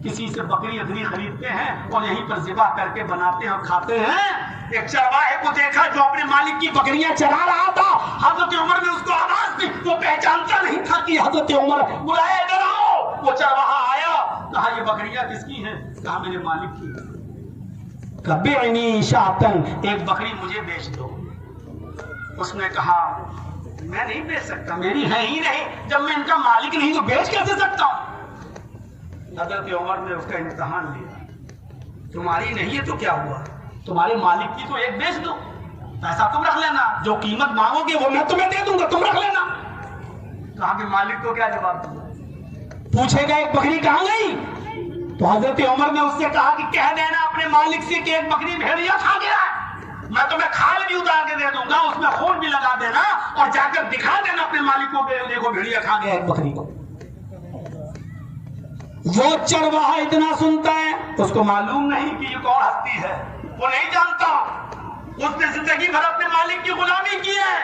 کسی سے بکری ادری خریدتے ہیں اور یہیں پر ذبح کر کے بناتے ہیں اور کھاتے ہیں. ایک چرواہے کو دیکھا جو اپنے مالک کی بکریاں چرا رہا تھا, حضرت عمر نے اس کو آواز دی, وہ پہچانتا نہیں تھا کہ حضرت عمر, بلایا ادھر آؤ. وہ چرواہا آیا, کہا یہ بکریاں کس کی ہیں, کہا میرے مالک کی. کبعنی شاطن, ایک بکری مجھے بیچ دو. اس نے کہا میں نہیں بیچ سکتا, میری ہے ہی نہیں, جب میں ان کا مالک نہیں تو بیچ کیسے سکتا ہوں. حضرت عمر نے اس کا امتحان لیا, تمہاری نہیں ہے تو کیا ہوا, تمہارے مالک کی تو ایک بیچ دو, پیسہ تم رکھ لینا, جو قیمت مانگو گے وہ میں تمہیں دے دوں گا, تم رکھ لینا. کہا کہ مالک کو کیا جواب دوں. پوچھے گا ایک بکری کہاں گئی, تو حضرت عمر نے اس سے کہا کہ کہہ دینا اپنے مالک سے کہ ایک بکری بھیڑیا کھا گیا ہے, میں تمہیں کھال بھی اتار کے دے دوں گا, اس میں خون بھی لگا دینا اور جا کر دکھا دینا اپنے مالک کو, دیکھو بھیڑیا کھا گیا ایک بکری کو. وہ چرواہا اتنا سنتا ہے, اس کو معلوم نہیں کہ یہ کون ہستی ہے, وہ نہیں جانتا. اس نے زندگی بھر اپنے مالک کی غلامی کی ہے,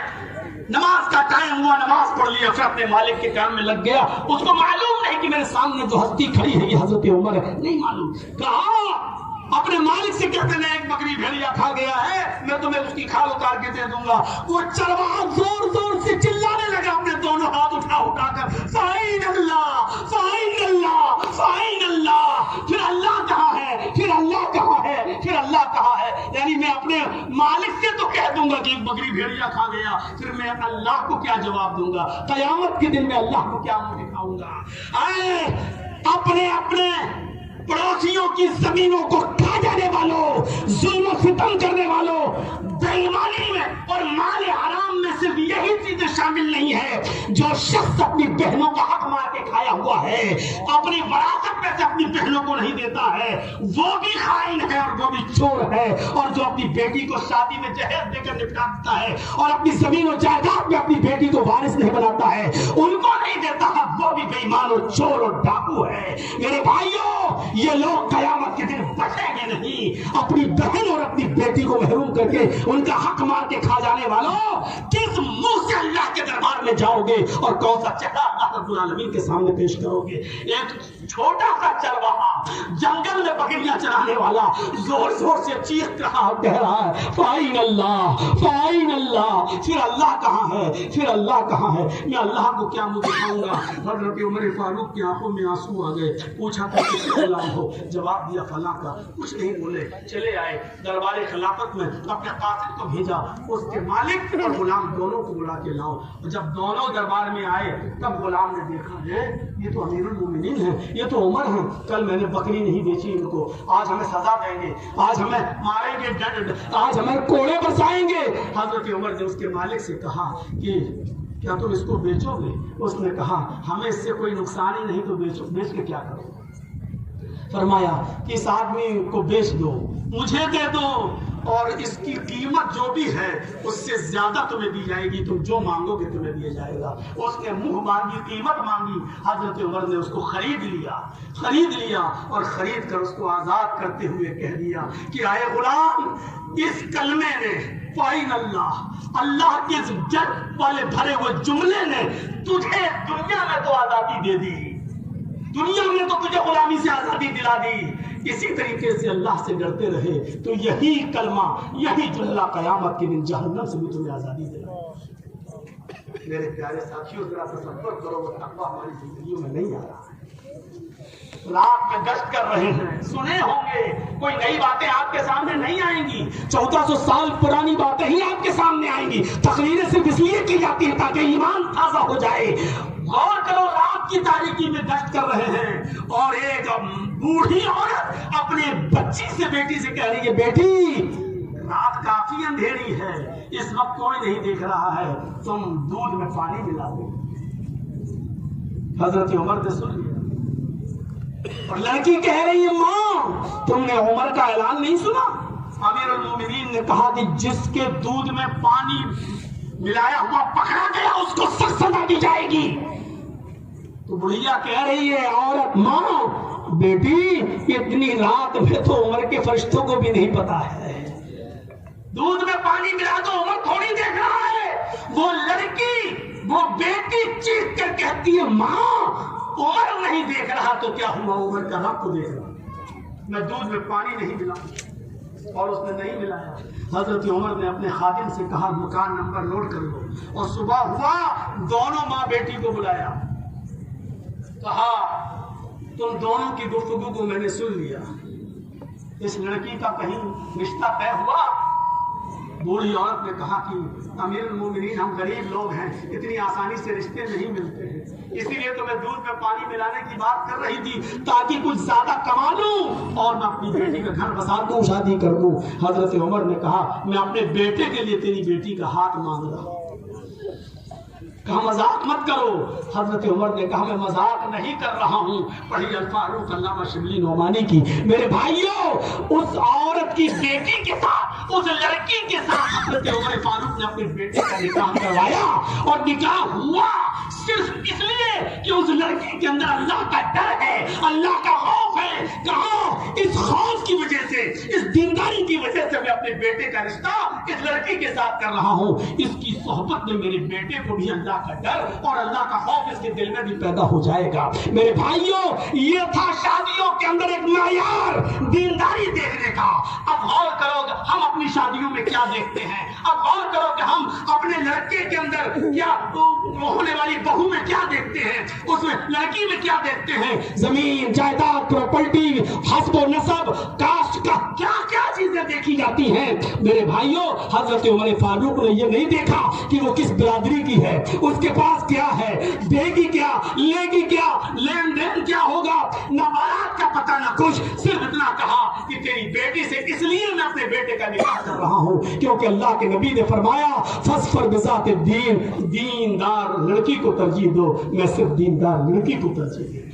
نماز کا ٹائم ہوا نماز پڑھ لیا, پھر اپنے مالک کے کام میں لگ گیا. اس کو معلوم نہیں کہ میرے سامنے جو ہستی کھڑی ہے یہ حضرت عمر ہے, نہیں معلوم. کہا اپنے مالک سے کہتے ہیں ایک بکری بھیڑیا کھا گیا ہے, میں تمہیں اس کی کھال اتار کے دے دوں گا. وہ چرواہا زور زور سے چلانے لگا اپنے دونوں ہاتھ اٹھا کر, فائن اللہ فائن اللہ فائن اللہ. پھر اللہ کہاں ہے, پھر اللہ کہاں ہے, پھر اللہ کہاں ہے. یعنی میں اپنے مالک سے تو دوں گا کہ ایک بکری بھیڑیا کھا گیا، پھر میں اللہ کو کیا جواب دوں گا؟ قیامت کے دن میں اللہ کو کیا منہ دکھاؤں گا؟ اے اپنے اپنے پڑوسیوں کی زمینوں کو کھا جانے والوں، ظلم و ستم کرنے والوں، بے ایمانی میں اور مال حرام میں صرف یہی چیزیں شامل نہیں ہے جو شخص اپنی بہنوں کا حق مار کے کھایا ہوا ہے، اپنی وراثت میں سے اپنی بہنوں کو نہیں دیتا ہے، وہ بھی خائن ہے اور وہ بھی چور ہے، اور جو اپنی بیٹی کو شادی میں جہیز دے کر نپٹا دیتا ہے اور اپنی زمین و جائیداد میں اپنی بیٹی کو وارث نہیں بناتا ہے، ان کو نہیں دیتا ہے، وہ بھی بے ایمان اور چور اور ڈاکو ہے۔ میرے بھائیوں، یہ لوگ قیامت کے دن بچیں گے نہیں۔ اپنی بہن اور اپنی بیٹی کو محروم کر کے ان کا حق مار کے کھا جانے والوں، کس منہ سے اللہ کے دربار میں جاؤ گے اور کون سا چہرہ اللہ رب العالمین کے سامنے پیش کرو گے؟ ایک چھوٹا سا چرواہا جنگل میں بکریاں چرانے والا زور زور سے چیخ رہا اور کہہ رہا ہے فائن اللہ، فائن اللہ۔ پھر اللہ کہاں ہے؟ پھر اللہ کہاں ہے؟ میں اللہ کو کیا منہ دکھاؤں گا؟ حضرت عمر فاروق کی آنکھوں میں آنسو آ گئے۔ پوچھا کہ کس کا غلام ہو؟ جواب دیا فلاں کا۔ کچھ نہیں بولے، چلے آئے دربار خلافت میں، اپنے قاصد کو بھیجا، اس کے مالک اور غلام دونوں کو بلا کے لاؤ۔ اور جب دونوں دربار میں آئے تب غلام نے دیکھا ہے یہ تو امیر المومنین ہیں، یہ تو عمر ہیں، کل میں نے بکری نہیں بیچی ان کو، آج ہمیں سزا دیں گے، آج ہمیں ماریں گے، آج ہمیں کوڑے برسائیں گے۔ حضرت عمر نے اس کے مالک سے کہا کہ کیا تم اس کو بیچو گے؟ اس نے کہا ہمیں اس سے کوئی نقصان ہی نہیں، تو بیچ کے کیا کرو؟ فرمایا کہ اس آدمی کو بیچ دو، مجھے دے دو، اور اس کی قیمت جو بھی ہے اس سے زیادہ تمہیں دی جائے گی، تم جو مانگو گے تمہیں دیا جائے گا۔ اس نے منہ مانگی، قیمت مانگی، حضرت عمر نے اس کو خرید لیا اور خرید کر اس کو آزاد کرتے ہوئے کہہ دیا کہ آئے غلام، اس کلمے نے فائن اللہ، اللہ کے اس جد والے بھرے ہوئے جملے نے تجھے دنیا میں تو آزادی دے دی، دنیا میں تو تجھے غلامی سے آزادی دلا دی، اسی طریقے سے اللہ سے ڈرتے رہے تو یہی کلمہ، یہی جملہ قیامت کے دن جہنم سے بھی تمہیں آزادی دلا۔ میرے پیارے ساتھیوں، ذرا تصور کرو، وہ تقویٰ ہماری زندگیوں میں نہیں آ رہا ہے۔ رات میں گشت کر رہے ہیں، سنے ہوں گے، کوئی نئی باتیں آپ کے سامنے نہیں آئیں گی، 1400 سال پرانی باتیں ہی آپ کے سامنے آئیں گی۔ تقریریں صرف اس لیے کی جاتی ہیں تاکہ ایمان تازہ ہو جائے۔ غور کرو، رات کی تاریکی میں گشت کر رہے ہیں اور ایک بوڑھی عورت اپنے بچی سے، بیٹی سے کہہ رہی ہے بیٹی رات کافی اندھیری ہے، اس وقت کوئی نہیں دیکھ رہا ہے، تم دودھ میں پانی ملا دو۔ حضرت عمر نے سن لیا اور لڑکی کہہ رہی ہے ماں تم نے عمر کا اعلان نہیں سنا؟ امیر المومنین نے کہا کہ جس کے دودھ میں پانی ملایا ہوا پکڑا گیا اس کو سخت سزا دی جائے گی۔ تو بڑھیا کہہ رہی ہے عورت ماں بیٹی اتنی رات میں تو عمر کے فرشتوں کو بھی نہیں پتا ہے، دودھ میں پانی ملا تو عمر تھوڑی دیکھ رہا ہے۔ وہ لڑکی، وہ بیٹی چیخ کر کہتی ہے ماں عمر نہیں دیکھ رہا تو کیا ہوا، عمر کا رب تو دیکھ رہا، میں دودھ میں پانی نہیں ملا، اور اس نے نہیں ملایا۔ حضرت عمر نے اپنے خادم سے کہا مکان نمبر نوٹ کر لو، اور صبح ہوا دونوں ماں بیٹی کو بلایا، کہا تم دونوں کی گفتگو کو میں نے سن لیا، اس لڑکی کا کہیں رشتہ طے ہوا؟ بوڑھی عورت نے کہا کہ امیر المومنین ہم غریب لوگ ہیں، اتنی آسانی سے رشتے نہیں ملتے ہیں، اسی لیے تو میں دودھ میں پانی ملانے کی بات کر رہی تھی تاکہ کچھ زیادہ کما لوں اور میں اپنی بیٹی کا گھر بسا دوں، شادی کر دوں۔ حضرت عمر نے کہا میں اپنے بیٹے کے لیے تیری بیٹی کا ہاتھ مانگ رہا ہوں۔ کہا مذاق مت کرو۔ حضرت عمر نے کہا میں مذاق نہیں کر رہا ہوں، پڑھی الفاروق علامہ شبلی نعمانی کی۔ میرے بھائیوں، اس عورت کی بیٹی کے ساتھ، اس لڑکی کے ساتھ حضرت عمر فاروق نے اپنے بیٹے کا نکاح کروایا، اور نکاح ہوا صرف اس لیے کہ اس لڑکی کے اندر اللہ کا ڈر ہے، اللہ کا خوف ہے۔ کہاں اس خوف کی وجہ سے، اس دینداری کی وجہ سے میں اپنے بیٹے کا رشتہ اس لڑکی کے ساتھ کر رہا ہوں، اس کی صحبت میں میرے بیٹے کو بھی اللہ کا ڈر اور اللہ کا خوف اس کے دل میں بھی پیدا ہو جائے گا۔ میرے بھائیوں، یہ تھا شادیوں کے اندر ایک معیار دینداری دیکھنے کا۔ اب غور کرو ہم اپنی شادیوں میں کیا دیکھتے ہیں، اب غور کرو کہ ہم اپنے لڑکے کے اندر کیا، ہونے والی بہو میں کیا دیکھتے ہیں، اس میں لڑکی میں کیا دیکھتے ہیں، زمین جائیداد، پراپرٹی، حسب و نسب، کاسٹ کا کیا کیا چیزیں برادریاں دیکھی جاتی ہیں میرے بھائیوں، حضرت عمر فاروق نے یہ نہیں دیکھا کہ وہ کس برادری کی ہے، اس کے پاس کیا ہے، دے گی کیا، لے گی کیا، لین دین کیا ہوگا، نہ بارات کا پتہ نہ کچھ، صرف اتنا کہا کہ تیری بیٹی سے اس لیے میں اپنے بیٹے کا نکاح کر رہا ہوں کیونکہ اللہ کے نبی نے فرمایا فاظفر بذات الدین، دیندار لڑکی کو ترجیح دو، میں صرف دیندار لڑکی کو ترجیح دوں۔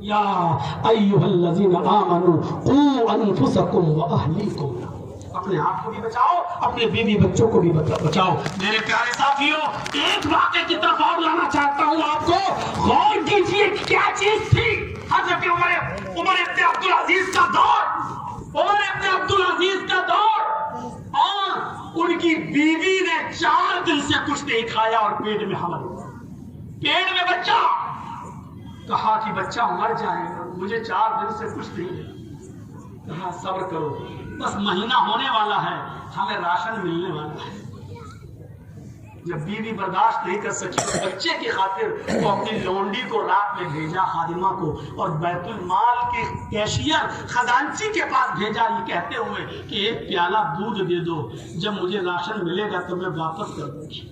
یا ایھا الذین آمنوا قوا انفسکم واہلیکم، اپنے آپ کو بھی بچاؤ، اپنے بیوی بچوں کو بھی بچاؤ۔ میرے پیارے ساتھیوں، ایک واقعے کی طرف اور لانا چاہتا ہوں آپ کو، غور کیجیے کیا چیز تھی حضرت عمر ابن عبدالعزیز کا دور، عمر ابن عبدالعزیز کا دور، اور ان کی بیوی نے 4 دن سے کچھ نہیں کھایا اور پیٹ میں حمل، پیٹ میں بچہ، کہا کہ بچہ مر جائے گا، مجھے 4 دن سے کچھ نہیں ہے، کہا صبر کرو، بس مہینہ ہونے والا ہے، ہمیں راشن ملنے والا ہے۔ جب بیوی برداشت نہیں کر سکی تو بچے کی خاطر وہ اپنی لونڈی کو رات میں بھیجا، خادمہ کو، اور بیت المال کے کیشیئر خزانچی کے پاس بھیجا یہ کہتے ہوئے کہ ایک پیالہ دودھ دے دو، جب مجھے راشن ملے گا تو میں واپس کر دوں گی۔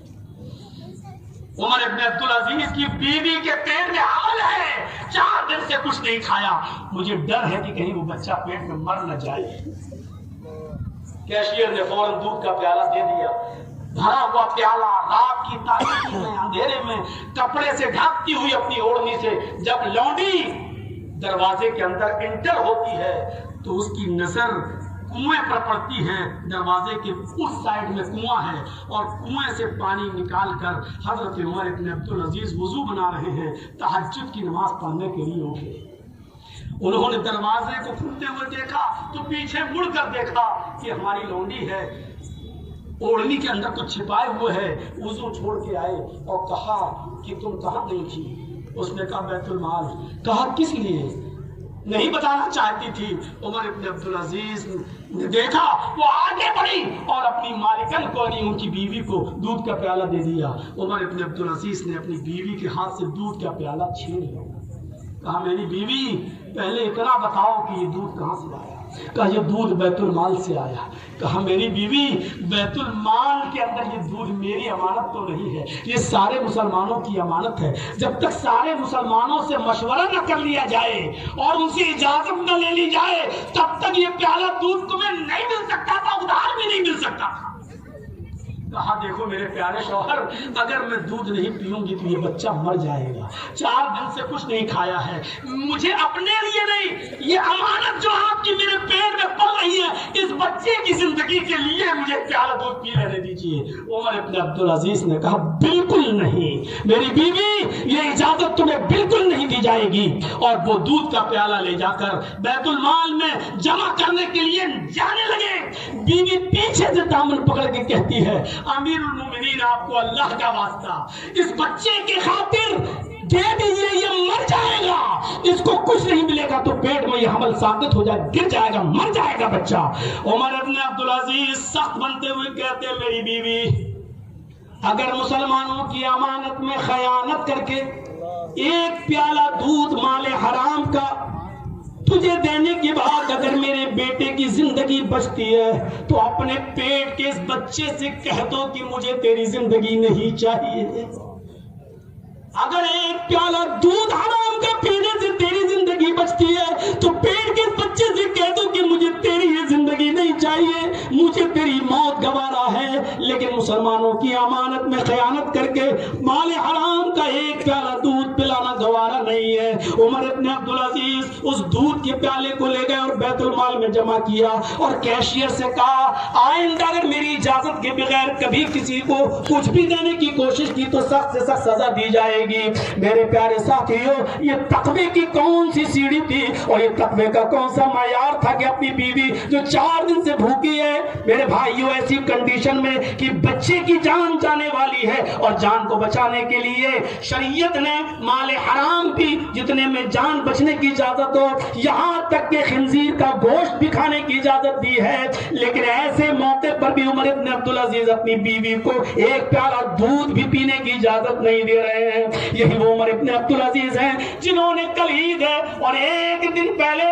عمر ابن عبدالعزیز کی بیوی کے پیٹ میں حمل ہے، 4 دن سے کچھ نہیں کھایا، مجھے ڈر ہے کہ کہیں وہ بچہ پیٹ میں مر نہ جائے۔ کیشیئر نے فوراً دودھ کا پیالہ دے دیا، بھرا ہوا پیالہ، رات کی تاریکی میں، اندھیرے میں، کپڑے سے ڈھانپتی ہوئی اپنی اوڑھنی سے جب لونڈی دروازے کے اندر انٹر ہوتی ہے تو اس کی نظر کنویں پر پڑتی ہے، دروازے کے اس سائڈ میں کنواں ہے، اور کنویں سے پانی نکال کر حضرت عمر ابن عبدالعزیز وضو بنا رہے ہیں، تہجد کی نماز پڑھنے کے لیے اٹھے۔ انہوں نے دروازے کو کھلتے ہوئے دیکھا تو پیچھے مڑ کر دیکھا کہ ہماری لونڈی ہے، اوڑھنی کے اندر کچھ چھپائے ہوئے ہے، وضو چھوڑ کے آئے اور کہا کہ تم کہاں گئی تھی؟ اس نے کہا بیت المال۔ کہا کس لیے؟ نہیں بتانا چاہتی تھی۔ عمر ابن عبدالعزیز نے دیکھا، وہ آگے بڑھی اور اپنی مالکن کو، ان کی بیوی کو دودھ کا پیالہ دے دیا۔ عمر ابن عبدالعزیز نے اپنی بیوی کے ہاتھ سے دودھ کا پیالہ چھین لیا، کہا میری بیوی پہلے اتنا بتاؤ کہ یہ دودھ کہاں سے آیا؟ کہا یہ دودھ بیت المال سے آیا۔ کہا میری بیوی بیت المال کے اندر یہ دودھ میری امانت تو نہیں ہے، یہ سارے مسلمانوں کی امانت ہے، جب تک سارے مسلمانوں سے مشورہ نہ کر لیا جائے اور ان سے اجازت نہ لے لی جائے تب تک یہ پیالہ دودھ تمہیں نہیں مل سکتا تھا، ادھار بھی نہیں مل سکتا تھا۔ کہا دیکھو میرے پیارے شوہر، اگر میں دودھ نہیں پیوں گی تو یہ بچہ مر جائے گا، 4 دن سے کچھ نہیں کھایا ہے، مجھے اپنے لیے نہیں، یہ امانت جو آپ کی میرے پیٹ میں پل رہی ہے، اس بچے کی زندگی کے لیے مجھے پیالہ دودھ پی لینے دیجیے۔ عمر ابن عبدالعزیز نے کہا بالکل نہیں میری بیوی، یہ اجازت تمہیں بالکل نہیں دی جائے گی، اور وہ دودھ کا پیالہ لے جا کر بیت المال میں جمع کرنے کے لیے جانے لگے۔ بیوی پیچھے سے دامن پکڑ کے کہتی ہے امیر المومنین آپ کو اللہ کا واسطہ اس بچے کی خاطر دے دیجیے، یہ مر جائے گا، اس کو کچھ نہیں ملے گا تو پیٹ میں یہ حمل ساقط ہو جائے، گر جائے گا، مر جائے گا بچہ۔ عمر ابن عبدالعزیز سخت بنتے ہوئے کہتے میری بیوی اگر مسلمانوں کی امانت میں خیانت کر کے ایک پیالہ دودھ مال حرام کا تجھے دینے کے بعد اگر میرے بیٹے کی زندگی بچتی ہے تو اپنے پیٹ کے اس بچے سے کہہ دو کہ مجھے تیری زندگی نہیں چاہیے۔ اگر ایک پیالہ دودھ حرام کا پینے سے تیری زندگی بچتی ہے تو پیٹ کے اس بچے سے کہہ دو کہ مجھے تیری یہ زندگی نہیں چاہیے، مجھے تیری موت گوارا ہے، لیکن مسلمانوں کی امانت میں خیانت کر کے مال حرام کا ایک پیالہ دودھ پلانا گوارا نہیں ہے۔ عمر ابن عبدالعزیز اس دودھ کے پیالے کو لے گئے اور بیت المال میں جمع کیا اور کیشیئر سے کہا آئندہ اگر میری اجازت کے بغیر کبھی کسی کو کچھ بھی دینے کی کوشش کی تو سخت سے سخت سزا دی جائے گی۔ میرے پیارے ساتھیوں، یہ تقوی کی کون سی سیڑھی تھی اور یہ تقوی کا کون سا معیار تھا کہ اپنی بیوی جو 4 دن سے بھوکی ہے، میرے بھائیوں ایسی کنڈیشن میں کہ بچے کی جان جانے والی ہے اور جان کو بچانے کے لیے شریعت نے مال حرام بھی جتنے میں جان بچنے کی اجازت ہو، یہاں تک کہ خنزیر کا گوشت بھی کھانے کی اجازت دی ہے، لیکن ایسے موقع پر بھی عمر ابن عبدالعزیز اپنی بیوی کو ایک پیالہ دودھ بھی پینے کی اجازت نہیں دے رہے ہیں۔ یہی وہ عمر ابن عبدالعزیز ہیں جنہوں نے کل عید ہے اور ایک دن پہلے